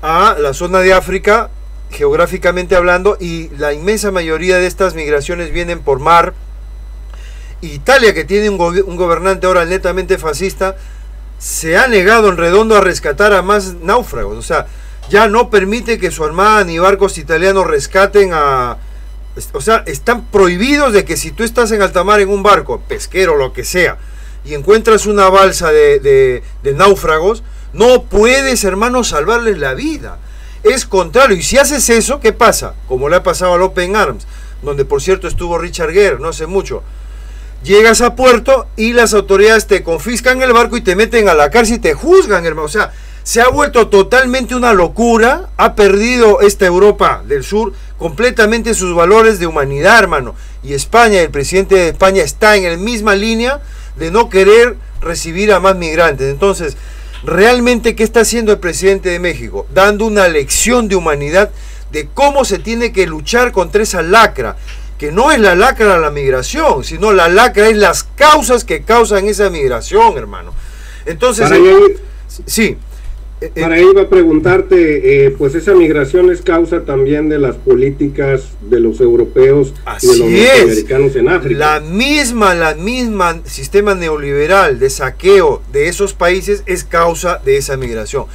a la zona de África, geográficamente hablando, y la inmensa mayoría de estas migraciones vienen por mar. Italia, que tiene un gobernante ahora netamente fascista, se ha negado en redondo a rescatar a más náufragos. O sea, ya no permite que su armada ni barcos italianos rescaten a... O sea, están prohibidos de que si tú estás en alta mar en un barco, pesquero, lo que sea, y encuentras una balsa de náufragos, no puedes, hermano, salvarles la vida. Es contrario. Y si haces eso, ¿qué pasa? Como le ha pasado al Open Arms, donde por cierto estuvo Richard Gere no hace mucho. Llegas a puerto y las autoridades te confiscan el barco y te meten a la cárcel y te juzgan, hermano. O sea, se ha vuelto totalmente una locura. Ha perdido esta Europa del Sur completamente sus valores de humanidad, hermano. Y España, el presidente de España está en la misma línea de no querer recibir a más migrantes. Entonces, realmente, ¿qué está haciendo el presidente de México? Dando una lección de humanidad de cómo se tiene que luchar contra esa lacra, que no es la lacra la migración, sino la lacra es las causas que causan esa migración, hermano. Entonces, sí. Para ahí iba a preguntarte, pues esa migración es causa también de las políticas de los europeos y de los norteamericanos en África. La misma sistema neoliberal de saqueo de esos países es causa de esa migración.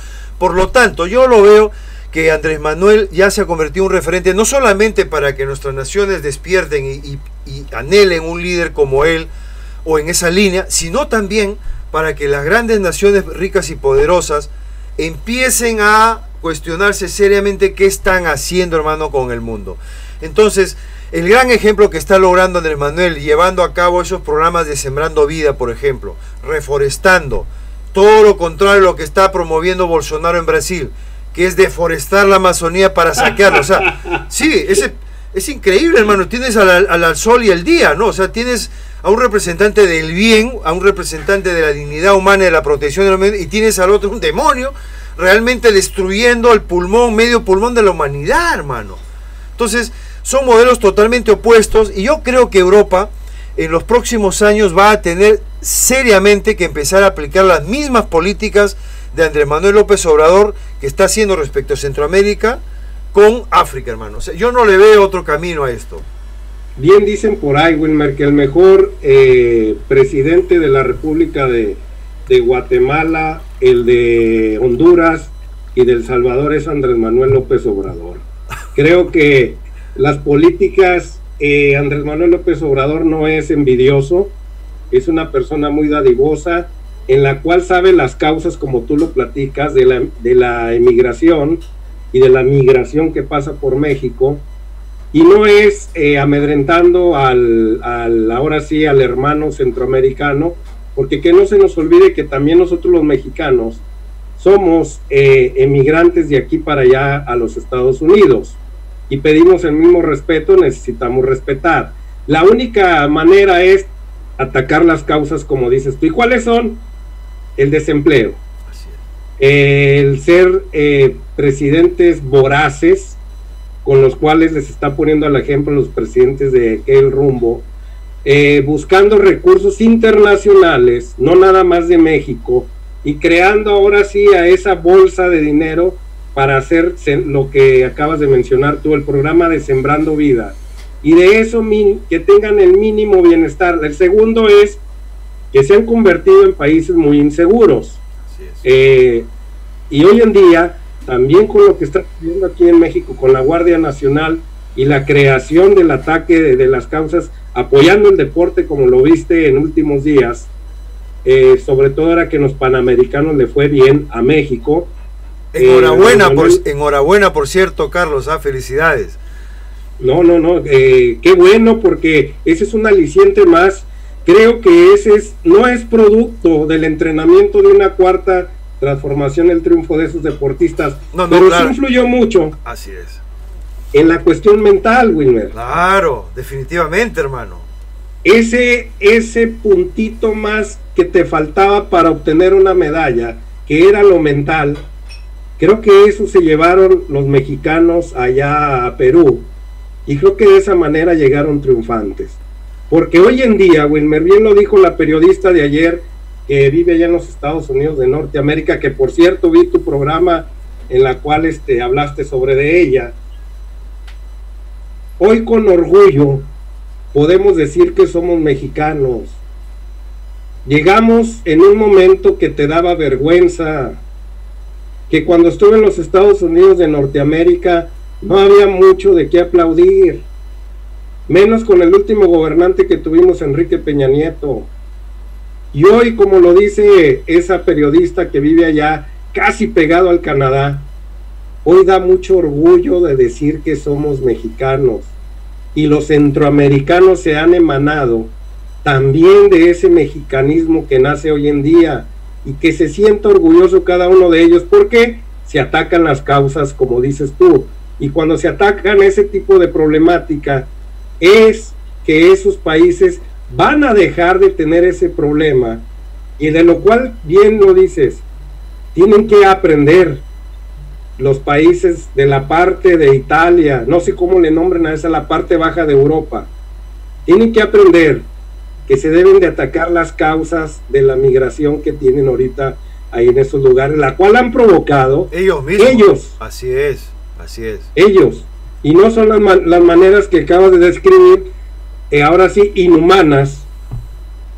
Por lo tanto, yo lo veo que Andrés Manuel ya se ha convertido en un referente, no solamente para que nuestras naciones despierten y anhelen un líder como él o en esa línea, sino también para que las grandes naciones ricas y poderosas empiecen a cuestionarse seriamente qué están haciendo, hermano, con el mundo. Entonces, el gran ejemplo que está logrando Andrés Manuel, llevando a cabo esos programas de Sembrando Vida, por ejemplo, reforestando, todo lo contrario a lo que está promoviendo Bolsonaro en Brasil, que es deforestar la Amazonía para saquearla. O sea, sí, es increíble, hermano. Tienes al sol y el día, ¿no? O sea, tienes a un representante del bien, a un representante de la dignidad humana y de la protección del medio, y tienes al otro un demonio realmente destruyendo el pulmón, medio pulmón de la humanidad, hermano. Entonces, son modelos totalmente opuestos, y yo creo que Europa en los próximos años va a tener seriamente que empezar a aplicar las mismas políticas de Andrés Manuel López Obrador que está haciendo respecto a Centroamérica con África, hermano. O sea, yo no le veo otro camino a esto. Bien dicen por ahí, Wilmer, que el mejor presidente de la República de Guatemala, el de Honduras y del Salvador es Andrés Manuel López Obrador. Creo que las políticas, Andrés Manuel López Obrador no es envidioso, es una persona muy dadivosa, en la cual sabe las causas, como tú lo platicas, de la emigración y de la migración que pasa por México. Y no es amedrentando ahora sí al hermano centroamericano, porque que no se nos olvide que también nosotros los mexicanos somos emigrantes de aquí para allá a los Estados Unidos y pedimos el mismo respeto, necesitamos respetar. La única manera es atacar las causas, como dices tú. ¿Y cuáles son? El desempleo, el ser presidentes voraces, con los cuales les está poniendo al ejemplo los presidentes de aquel rumbo, buscando recursos internacionales, no nada más de México, y creando ahora sí a esa bolsa de dinero para hacer lo que acabas de mencionar tú, el programa de Sembrando Vida, y de eso que tengan el mínimo bienestar. El segundo es que se han convertido en países muy inseguros, y hoy en día, también con lo que está sucediendo aquí en México, con la Guardia Nacional y la creación del ataque de las causas, apoyando el deporte como lo viste en últimos días, sobre todo ahora que en los Panamericanos le fue bien a México. Enhorabuena, por cierto, Carlos, felicidades. No, qué bueno, porque ese es un aliciente más. Creo que no es producto del entrenamiento de una cuarta transformación, el triunfo de esos deportistas, pero claro, sí influyó mucho. Así es. En la cuestión mental, Wilmer. Claro, definitivamente, hermano. Ese puntito más que te faltaba para obtener una medalla, que era lo mental, creo que eso se llevaron los mexicanos allá a Perú, y creo que de esa manera llegaron triunfantes. Porque hoy en día, Wilmer, bien lo dijo la periodista de ayer, que vive allá en los Estados Unidos de Norteamérica, que por cierto vi tu programa en la cual hablaste sobre de ella. Hoy con orgullo podemos decir que somos mexicanos. Llegamos en un momento que te daba vergüenza, que cuando estuve en los Estados Unidos de Norteamérica no había mucho de qué aplaudir, menos con el último gobernante que tuvimos, Enrique Peña Nieto. Y hoy, como lo dice esa periodista que vive allá, casi pegado al Canadá, hoy da mucho orgullo de decir que somos mexicanos, y los centroamericanos se han emanado también de ese mexicanismo que nace hoy en día, y que se sienta orgulloso cada uno de ellos, porque se atacan las causas, como dices tú, y cuando se atacan ese tipo de problemática, es que esos países van a dejar de tener ese problema, y de lo cual, bien lo dices, tienen que aprender los países de la parte de Italia, no sé cómo le nombren a esa, la parte baja de Europa, tienen que aprender que se deben de atacar las causas de la migración que tienen ahorita ahí en esos lugares, la cual han provocado ellos mismos. Ellos. Así es. Ellos. Y no son las maneras que acabas de describir, ahora sí, inhumanas,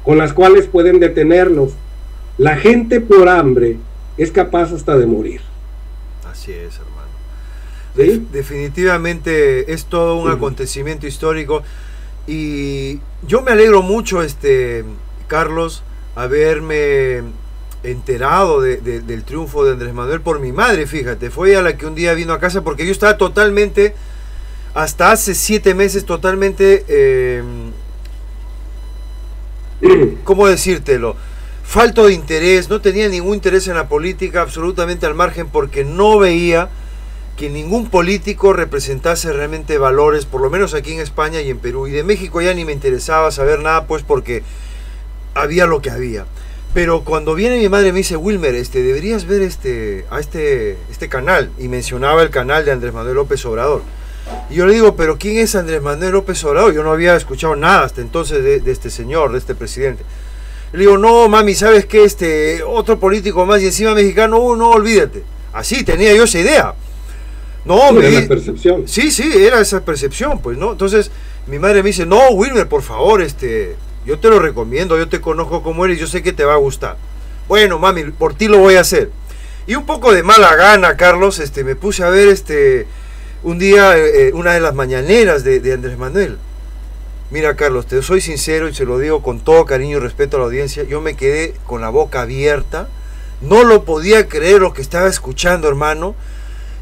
con las cuales pueden detenerlos. La gente por hambre es capaz hasta de morir. Así es, hermano. ¿Sí? Definitivamente es todo un acontecimiento histórico, y yo me alegro mucho, Carlos, haberme enterado del triunfo de Andrés Manuel por mi madre. Fíjate, fue ella la que un día vino a casa, porque yo estaba totalmente, hasta hace 7 meses, totalmente, ¿cómo decírtelo? Falto de interés, no tenía ningún interés en la política, absolutamente al margen, porque no veía que ningún político representase realmente valores, por lo menos aquí en España y en Perú. Y de México ya ni me interesaba saber nada, pues porque había lo que había. Pero cuando viene mi madre me dice: Wilmer, deberías ver este canal, y mencionaba el canal de Andrés Manuel López Obrador. Y yo le digo: pero ¿quién es Andrés Manuel López Obrador? Yo no había escuchado nada hasta entonces de este señor, de este presidente. Le digo: no, mami, ¿sabes qué? Otro político más, y encima mexicano, no, olvídate. Así tenía yo esa idea. No, era la percepción. Sí, era esa percepción, pues, ¿no? Entonces mi madre me dice: no, Wilmer, por favor, yo te lo recomiendo, yo te conozco como eres, yo sé que te va a gustar. Bueno, mami, por ti lo voy a hacer. Y un poco de mala gana, Carlos, me puse a ver un día una de las mañaneras de Andrés Manuel. Mira, Carlos, te soy sincero y se lo digo con todo cariño y respeto a la audiencia, yo me quedé con la boca abierta, no lo podía creer lo que estaba escuchando, hermano.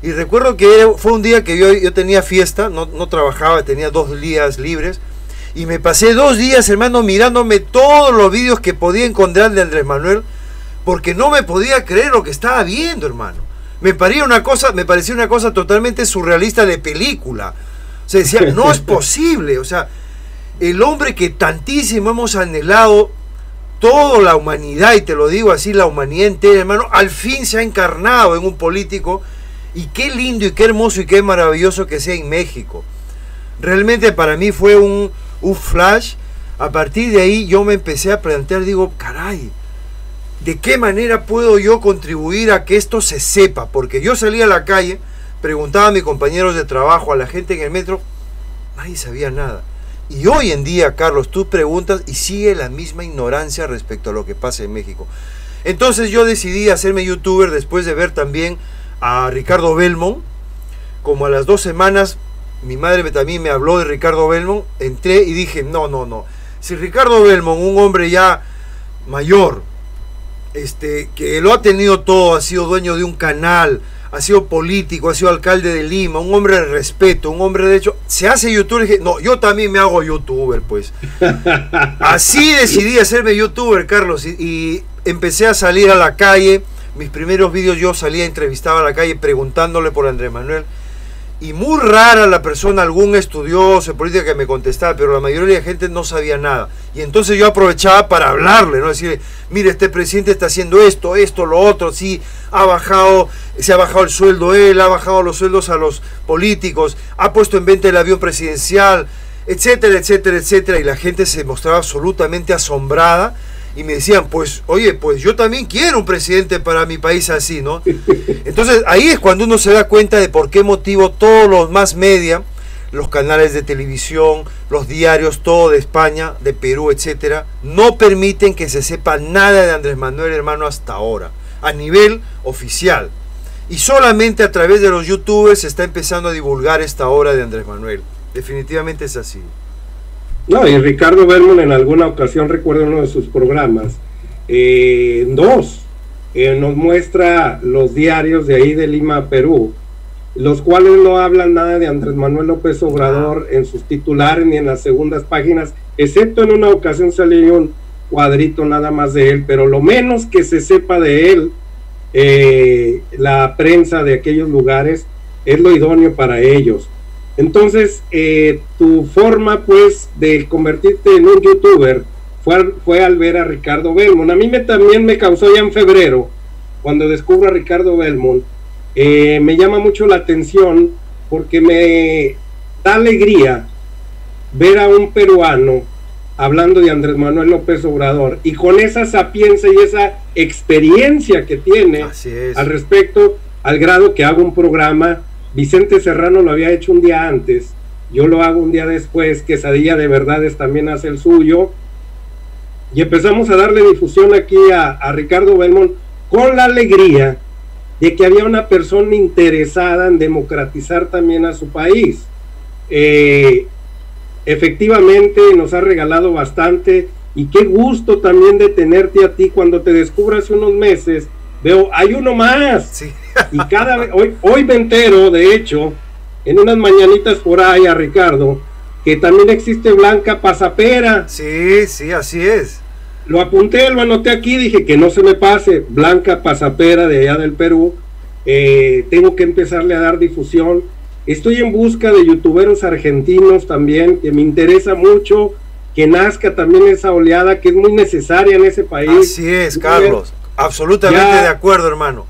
Y recuerdo que fue un día que yo tenía fiesta, no trabajaba, tenía 2 días libres, y me pasé 2 días, hermano, mirándome todos los vídeos que podía encontrar de Andrés Manuel, porque no me podía creer lo que estaba viendo, hermano. Me parecía una cosa totalmente surrealista, de película. O sea, decía, no es posible, o sea, el hombre que tantísimo hemos anhelado, toda la humanidad, y te lo digo así, la humanidad entera, hermano, al fin se ha encarnado en un político, y qué lindo y qué hermoso y qué maravilloso que sea en México. Realmente para mí fue un flash. A partir de ahí yo me empecé a plantear, digo, caray, ¿de qué manera puedo yo contribuir a que esto se sepa? Porque yo salía a la calle, preguntaba a mis compañeros de trabajo, a la gente en el metro, nadie sabía nada. Y hoy en día, Carlos, tú preguntas y sigue la misma ignorancia respecto a lo que pasa en México. Entonces yo decidí hacerme youtuber después de ver también a Ricardo Belmont. Como a las 2 semanas, mi madre también me habló de Ricardo Belmont, entré y dije, no. Si Ricardo Belmont, un hombre ya mayor, que lo ha tenido todo, ha sido dueño de un canal, ha sido político, ha sido alcalde de Lima, un hombre de respeto, un hombre de hecho, se hace youtuber, dije, no, yo también me hago youtuber, pues. Así decidí hacerme youtuber, Carlos, y empecé a salir a la calle. Mis primeros vídeos yo salía, entrevistaba a la calle preguntándole por Andrés Manuel. Y muy rara la persona, algún estudioso de política que me contestaba, pero la mayoría de la gente no sabía nada. Y entonces yo aprovechaba para hablarle, ¿no? Decirle, mire, este presidente está haciendo esto, lo otro, sí, se ha bajado el sueldo él, ha bajado los sueldos a los políticos, ha puesto en venta el avión presidencial, etcétera, etcétera, etcétera. Y la gente se mostraba absolutamente asombrada. Y me decían, pues, oye, pues yo también quiero un presidente para mi país así, ¿no? Entonces, ahí es cuando uno se da cuenta de por qué motivo todos los más media, los canales de televisión, los diarios, todo de España, de Perú, etcétera, no permiten que se sepa nada de Andrés Manuel, hermano, hasta ahora, a nivel oficial. Y solamente a través de los youtubers se está empezando a divulgar esta obra de Andrés Manuel. Definitivamente es así. No, y Ricardo Belmont en alguna ocasión, recuerdo uno de sus programas, nos muestra los diarios de ahí de Lima, Perú, los cuales no hablan nada de Andrés Manuel López Obrador en sus titulares ni en las segundas páginas, excepto en una ocasión salió un cuadrito nada más de él, pero lo menos que se sepa de él, la prensa de aquellos lugares, es lo idóneo para ellos. Entonces, tu forma, pues, de convertirte en un youtuber fue al ver a Ricardo Belmont. A mí también me causó ya en febrero, cuando descubro a Ricardo Belmont, me llama mucho la atención porque me da alegría ver a un peruano hablando de Andrés Manuel López Obrador y con esa sapiencia y esa experiencia que tiene al respecto, al grado que hago un programa. Vicente Serrano lo había hecho un día antes, yo lo hago un día después, Quesadilla de Verdades también hace el suyo, y empezamos a darle difusión aquí a Ricardo Belmont con la alegría de que había una persona interesada en democratizar también a su país. Efectivamente nos ha regalado bastante, y qué gusto también de tenerte a ti. Cuando te descubro hace unos meses, veo, hay uno más, sí. Y cada vez, hoy me entero, de hecho, en unas mañanitas por ahí a Ricardo, que también existe Blanca Pasapera. Sí, sí, así es. Lo apunté, lo anoté aquí, dije que no se me pase, Blanca Pasapera de allá del Perú. Tengo que empezarle a dar difusión. Estoy en busca de youtuberos argentinos también, que me interesa mucho que nazca también esa oleada que es muy necesaria en ese país. Así es, Carlos, absolutamente de acuerdo, hermano.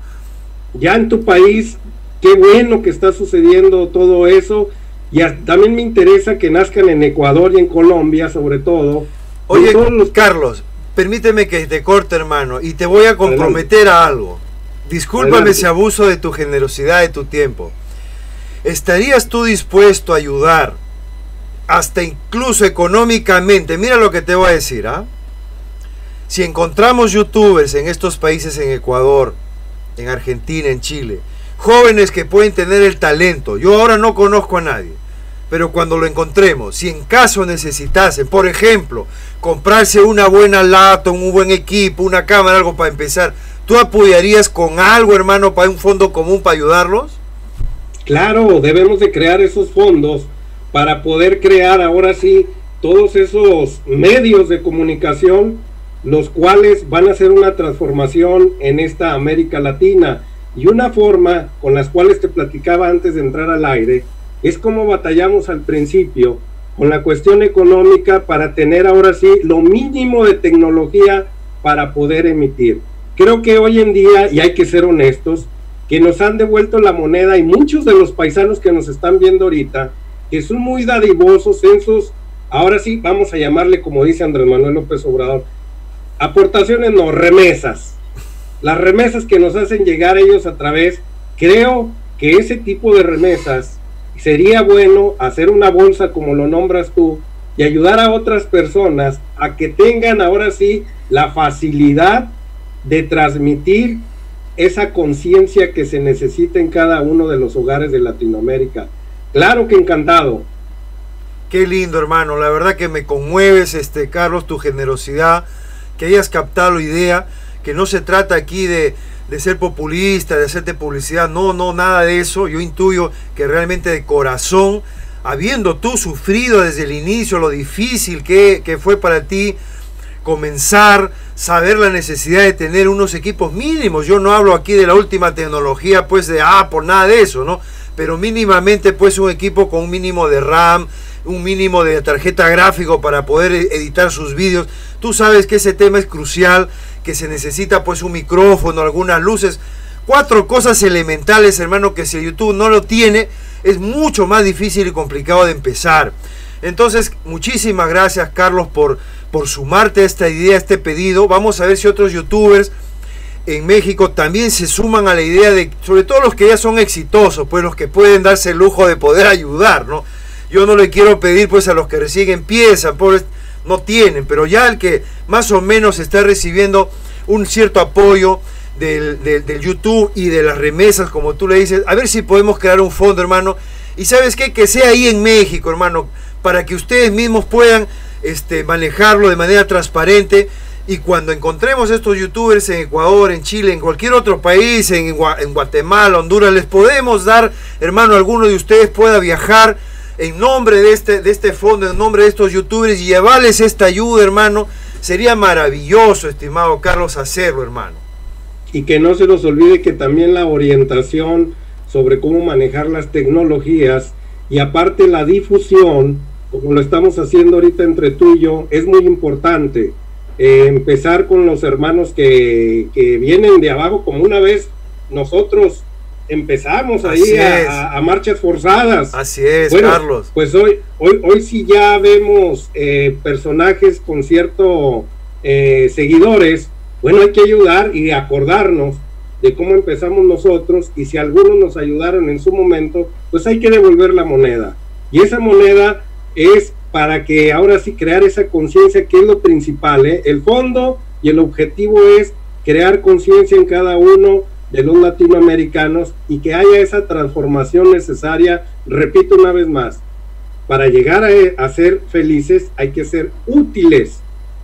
Ya en tu país, qué bueno que está sucediendo todo eso, y también me interesa que nazcan en Ecuador y en Colombia, sobre todo. Oye, Carlos, permíteme que te corte, hermano, y te voy a comprometer a algo. Discúlpame si abuso de tu generosidad, de tu tiempo. ¿Estarías tú dispuesto a ayudar, hasta incluso económicamente? Mira lo que te voy a decir, ¿ah? Si encontramos youtubers en estos países, en Ecuador, en Argentina, en Chile, jóvenes que pueden tener el talento, yo ahora no conozco a nadie, pero cuando lo encontremos, si en caso necesitasen, por ejemplo, comprarse una buena laptop, un buen equipo, una cámara, algo para empezar, ¿tú apoyarías con algo, hermano, para un fondo común para ayudarlos? Claro, debemos de crear esos fondos para poder crear ahora sí todos esos medios de comunicación, los cuales van a hacer una transformación en esta América Latina. Y una forma con las cuales te platicaba antes de entrar al aire es como batallamos al principio con la cuestión económica para tener ahora sí lo mínimo de tecnología para poder emitir. Creo que hoy en día, y hay que ser honestos, que nos han devuelto la moneda, y muchos de los paisanos que nos están viendo ahorita, que son muy dadivosos en sus, ahora sí, vamos a llamarle, como dice Andrés Manuel López Obrador, aportaciones, no, remesas. Las remesas que nos hacen llegar ellos a través, creo que ese tipo de remesas sería bueno hacer una bolsa como lo nombras tú y ayudar a otras personas a que tengan ahora sí la facilidad de transmitir esa conciencia que se necesita en cada uno de los hogares de Latinoamérica. Claro que encantado. Qué lindo, hermano, la verdad que me conmueves, Carlos, tu generosidad, que hayas captado la idea, que no se trata aquí de ser populista, de hacerte publicidad, no, nada de eso. Yo intuyo que realmente de corazón, habiendo tú sufrido desde el inicio lo difícil que fue para ti comenzar, saber la necesidad de tener unos equipos mínimos. Yo no hablo aquí de la última tecnología, pues de Apple, nada de eso, ¿no? Pero mínimamente, pues un equipo con un mínimo de RAM, un mínimo de tarjeta gráfico para poder editar sus vídeos. Tú sabes que ese tema es crucial, que se necesita pues un micrófono, algunas luces, 4 cosas elementales, hermano, que si YouTube no lo tiene, es mucho más difícil y complicado de empezar. Entonces, muchísimas gracias, Carlos, por sumarte a esta idea, a este pedido. Vamos a ver si otros youtubers en México también se suman a la idea de, sobre todo los que ya son exitosos, pues los que pueden darse el lujo de poder ayudar, ¿no? Yo no le quiero pedir pues a los que recién empiezan, pobres, no tienen, pero ya el que más o menos está recibiendo un cierto apoyo del YouTube y de las remesas, como tú le dices, a ver si podemos crear un fondo, hermano, y ¿sabes qué? Que sea ahí en México, hermano, para que ustedes mismos puedan manejarlo de manera transparente, y cuando encontremos estos youtubers en Ecuador, en Chile, en cualquier otro país, en Guatemala, Honduras, les podemos dar, hermano, alguno de ustedes pueda viajar en nombre de este fondo, en nombre de estos youtubers, y llevarles esta ayuda, hermano. Sería maravilloso, estimado Carlos, hacerlo, hermano. Y que no se nos olvide que también la orientación sobre cómo manejar las tecnologías, y aparte la difusión, como lo estamos haciendo ahorita entre tú y yo, es muy importante. Empezar con los hermanos que vienen de abajo, como una vez nosotros empezamos ahí a marchas forzadas. Así es, bueno, Carlos. Pues hoy sí ya vemos personajes con cierto seguidores. Bueno, hay que ayudar y acordarnos de cómo empezamos nosotros, y si algunos nos ayudaron en su momento, pues hay que devolver la moneda. Y esa moneda es para que ahora sí crear esa conciencia, que es lo principal, ¿eh? El fondo y el objetivo es crear conciencia en cada uno de los latinoamericanos, y que haya esa transformación necesaria. Repito una vez más, para llegar a ser felices hay que ser útiles,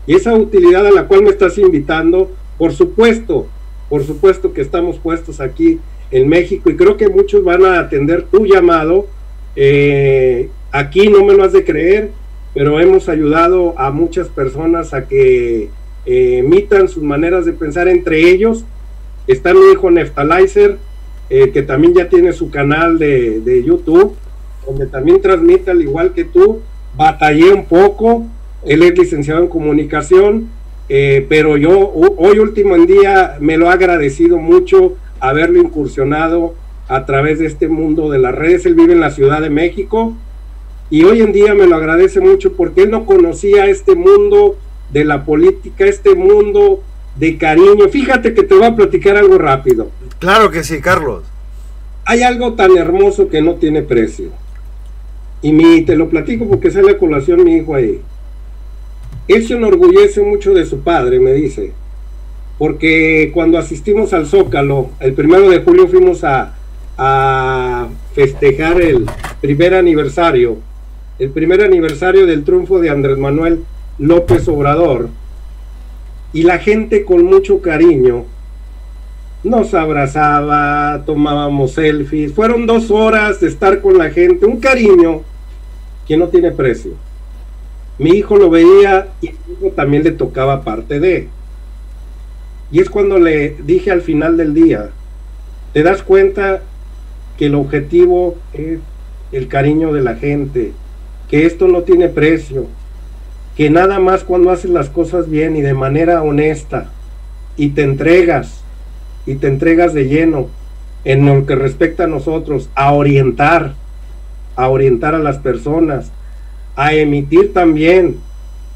y esa utilidad a la cual me estás invitando, por supuesto que estamos puestos aquí en México, y creo que muchos van a atender tu llamado. Aquí no me lo has de creer, pero hemos ayudado a muchas personas a que emitan sus maneras de pensar. Entre ellos está mi hijo Neftalizer, que también ya tiene su canal de YouTube, donde también transmite al igual que tú. Batallé un poco, él es licenciado en comunicación, pero yo hoy último en día me lo ha agradecido mucho haberlo incursionado a través de este mundo de las redes. Él vive en la Ciudad de México, y hoy en día me lo agradece mucho porque él no conocía este mundo de la política, este mundo de cariño. Fíjate que te voy a platicar algo rápido. Claro que sí, Carlos. Hay algo tan hermoso que no tiene precio, y te lo platico porque sale a colación mi hijo ahí. Él se enorgullece mucho de su padre, me dice, porque cuando asistimos al Zócalo, el 1 de julio fuimos a festejar el primer aniversario del triunfo de Andrés Manuel López Obrador, y la gente con mucho cariño nos abrazaba, tomábamos selfies. Fueron 2 horas de estar con la gente, un cariño que no tiene precio. Mi hijo lo veía, y a mi hijo también le tocaba parte de. Y es cuando le dije al final del día, te das cuenta que el objetivo es el cariño de la gente, que esto no tiene precio, que nada más cuando haces las cosas bien y de manera honesta y te entregas de lleno en lo que respecta a nosotros, a orientar a las personas, a emitir también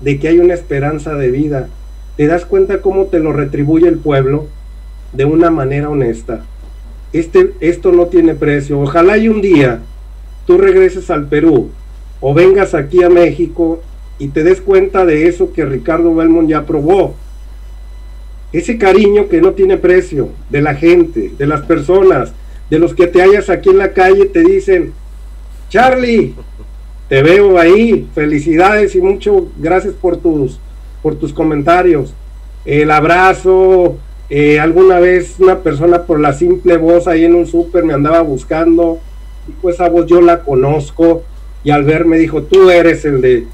de que hay una esperanza de vida, te das cuenta cómo te lo retribuye el pueblo de una manera honesta. Esto no tiene precio. Ojalá y un día tú regreses al Perú o vengas aquí a México y te des cuenta de eso que Ricardo Belmont ya probó. Ese cariño que no tiene precio de la gente, de las personas, de los que te hallas aquí en la calle, te dicen: Charlie, te veo ahí, felicidades y muchas gracias por tus comentarios. El abrazo, alguna vez una persona por la simple voz ahí en un súper me andaba buscando, y pues esa voz yo la conozco, y al verme dijo: tú eres el de...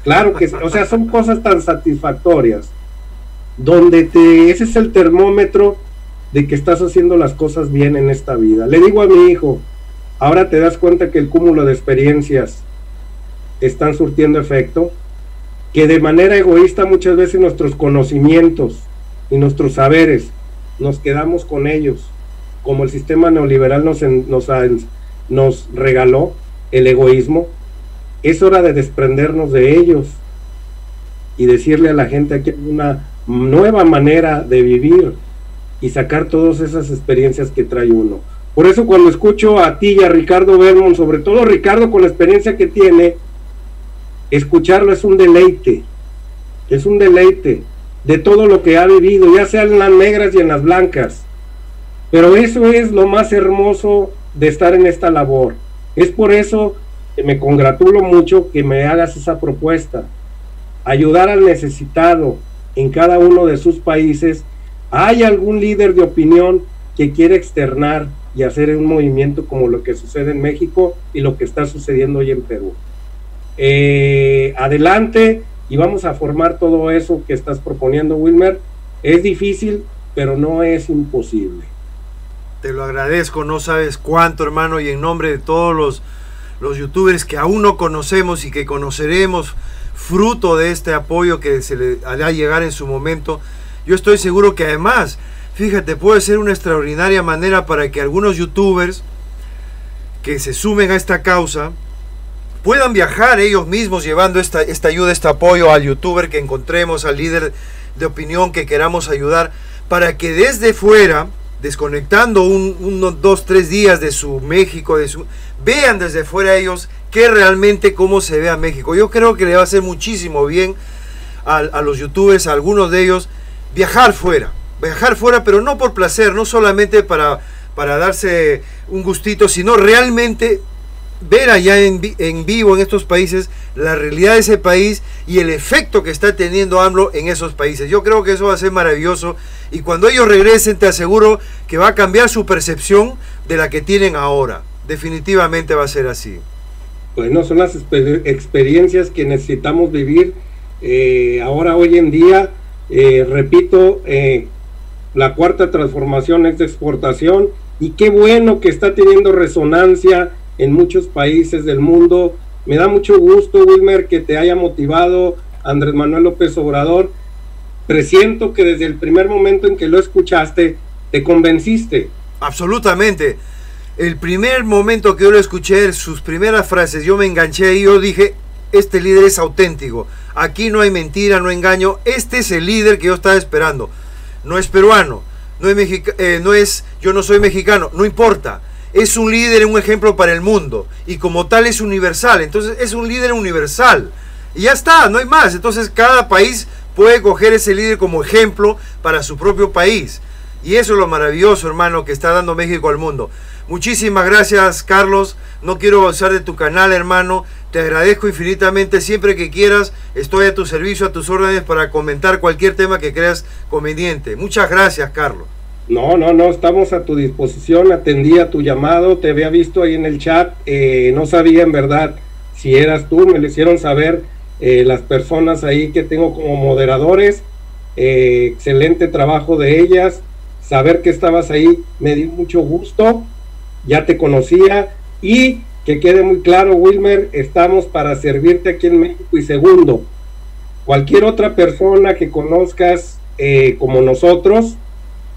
Claro que, o sea, son cosas tan satisfactorias, donde ese es el termómetro de que estás haciendo las cosas bien en esta vida. Le digo a mi hijo: ahora te das cuenta que el cúmulo de experiencias están surtiendo efecto, que de manera egoísta muchas veces nuestros conocimientos y nuestros saberes nos quedamos con ellos, como el sistema neoliberal nos regaló el egoísmo. Es hora de desprendernos de ellos y decirle a la gente que hay una nueva manera de vivir y sacar todas esas experiencias que trae uno. Por eso cuando escucho a ti y a Ricardo Belmont, sobre todo Ricardo con la experiencia que tiene, escucharlo es un deleite de todo lo que ha vivido, ya sea en las negras y en las blancas. Pero eso es lo más hermoso de estar en esta labor. Es por eso que me congratulo mucho que me hagas esa propuesta, ayudar al necesitado en cada uno de sus países. ¿Hay algún líder de opinión que quiere externar y hacer un movimiento como lo que sucede en México y lo que está sucediendo hoy en Perú? Adelante, y vamos a formar todo eso que estás proponiendo, Wilmer. Es difícil, pero no es imposible. Te lo agradezco, no sabes cuánto, hermano, y en nombre de todos los youtubers que aún no conocemos y que conoceremos fruto de este apoyo que se le hará llegar en su momento, yo estoy seguro que además, fíjate, puede ser una extraordinaria manera para que algunos youtubers que se sumen a esta causa puedan viajar ellos mismos llevando esta ayuda, este apoyo al youtuber que encontremos, al líder de opinión que queramos ayudar, para que desde fuera, desconectando unos 2-3 días de su México, vean desde fuera ellos que realmente cómo se ve a México. Yo creo que le va a hacer muchísimo bien a los youtubers, a algunos de ellos, viajar fuera, pero no por placer, no solamente para darse un gustito, sino realmente ver allá en vivo en estos países la realidad de ese país y el efecto que está teniendo AMLO en esos países. Yo creo que eso va a ser maravilloso, y cuando ellos regresen te aseguro que va a cambiar su percepción de la que tienen ahora. Definitivamente va a ser así. Bueno, son las experiencias que necesitamos vivir ahora, hoy en día. Repito, la cuarta transformación es de exportación, y qué bueno que está teniendo resonancia en muchos países del mundo. Me da mucho gusto, Wilmer, que te haya motivado Andrés Manuel López Obrador. Presiento que desde el primer momento en que lo escuchaste, te convenciste. Absolutamente. El primer momento que yo lo escuché, sus primeras frases, yo me enganché y yo dije: este líder es auténtico. Aquí no hay mentira, no engaño. Este es el líder que yo estaba esperando. No es peruano, yo no soy mexicano, no importa. Es un líder, un ejemplo para el mundo, y como tal es universal. Entonces es un líder universal y ya está, no hay más. Entonces cada país puede coger ese líder como ejemplo para su propio país, y eso es lo maravilloso, hermano, que está dando México al mundo. Muchísimas gracias, Carlos. No quiero abusar de tu canal, hermano. Te agradezco infinitamente. Siempre que quieras estoy a tu servicio, a tus órdenes, para comentar cualquier tema que creas conveniente. Muchas gracias, Carlos. No, estamos a tu disposición. Atendí a tu llamado, te había visto ahí en el chat, no sabía en verdad si eras tú, me lo hicieron saber las personas ahí que tengo como moderadores. Excelente trabajo de ellas, saber que estabas ahí me dio mucho gusto, ya te conocía, y que quede muy claro, Wilmer, estamos para servirte aquí en México. Y segundo, cualquier otra persona que conozcas como nosotros,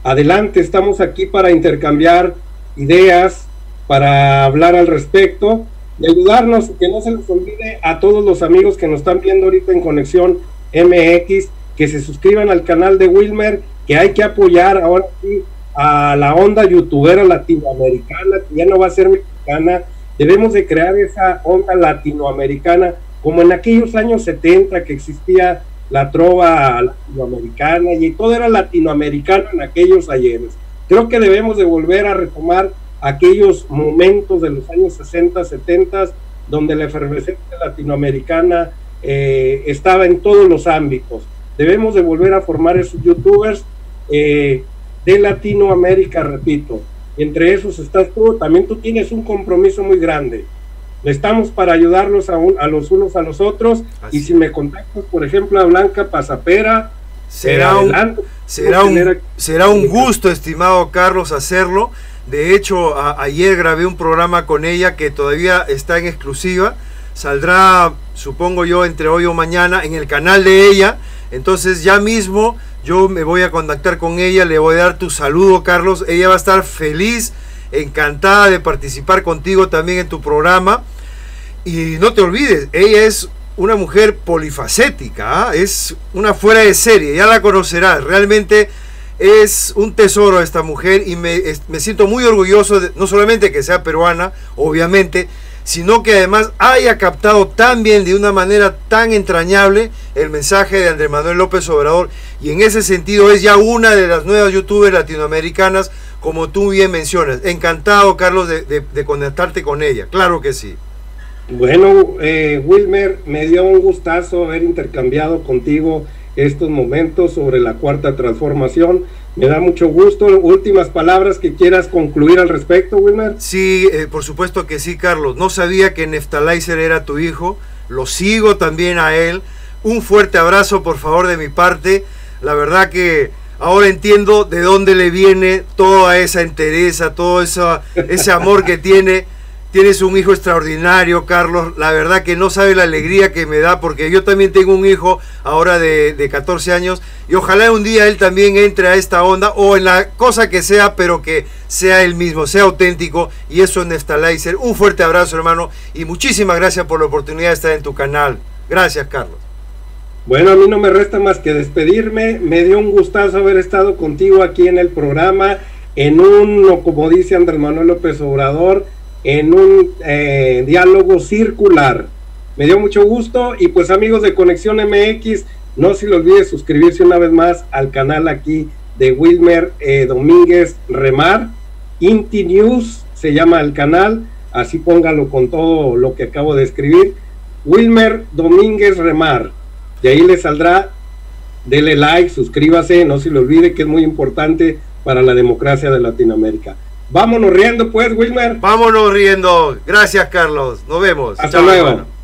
adelante, estamos aquí para intercambiar ideas, para hablar al respecto y ayudarnos, que no se les olvide a todos los amigos que nos están viendo ahorita en Conexión MX, que se suscriban al canal de Wilmer, que hay que apoyar ahora sí a la onda youtubera latinoamericana, que ya no va a ser mexicana. Debemos de crear esa onda latinoamericana, como en aquellos años 70 que existía la trova latinoamericana y todo era latinoamericano en aquellos ayeres. Creo que debemos de volver a retomar aquellos momentos de los años 60, 70, donde la efervescencia latinoamericana estaba en todos los ámbitos. Debemos de volver a formar esos youtubers de Latinoamérica, repito. Entre esos estás tú, también tú tienes un compromiso muy grande. Estamos para ayudarlos a los unos a los otros. Así. Y si me contactas, por ejemplo, a Blanca Pasapera, será un gusto, estimado Carlos, hacerlo. De hecho, ayer grabé un programa con ella que todavía está en exclusiva. Saldrá, supongo yo, entre hoy o mañana en el canal de ella. Entonces ya mismo yo me voy a contactar con ella, le voy a dar tu saludo, Carlos. Ella va a estar feliz, encantada de participar contigo también en tu programa. Y no te olvides, ella es una mujer polifacética, ¿eh? Es una fuera de serie, ya la conocerás. Realmente es un tesoro esta mujer y me siento muy orgulloso, no solamente que sea peruana, obviamente, sino que además haya captado tan bien, de una manera tan entrañable, el mensaje de Andrés Manuel López Obrador, y en ese sentido es ya una de las nuevas youtubers latinoamericanas, como tú bien mencionas. Encantado, Carlos, de conectarte con ella, claro que sí. Bueno, Wilmer, me dio un gustazo haber intercambiado contigo estos momentos sobre la cuarta transformación. Me da mucho gusto. Últimas palabras que quieras concluir al respecto, Wilmer. Sí, por supuesto que sí, Carlos. No sabía que Neftalizer era tu hijo. Lo sigo también a él. Un fuerte abrazo, por favor, de mi parte. La verdad que ahora entiendo de dónde le viene toda esa entereza, todo ese amor que tiene. Tienes un hijo extraordinario, Carlos. La verdad que no sabe la alegría que me da, porque yo también tengo un hijo ahora de 14 años y ojalá un día él también entre a esta onda o en la cosa que sea, pero que sea él mismo, sea auténtico, y eso es Neftalizer. Un fuerte abrazo, hermano, y muchísimas gracias por la oportunidad de estar en tu canal. Gracias, Carlos. Bueno, a mí no me resta más que despedirme. Me dio un gustazo haber estado contigo aquí en el programa, en un, como dice Andrés Manuel López Obrador, en un diálogo circular. Me dio mucho gusto. Y pues, amigos de Conexión MX, no se les olvide suscribirse una vez más al canal aquí de Wilmer Domínguez Remar. Inti News se llama el canal, así póngalo con todo lo que acabo de escribir, Wilmer Domínguez Remar, de ahí le saldrá. Dele like, suscríbase, no se le olvide que es muy importante para la democracia de Latinoamérica. Vámonos riendo pues, Wilmer. Vámonos riendo. Gracias, Carlos. Nos vemos. Hasta luego. Hermano.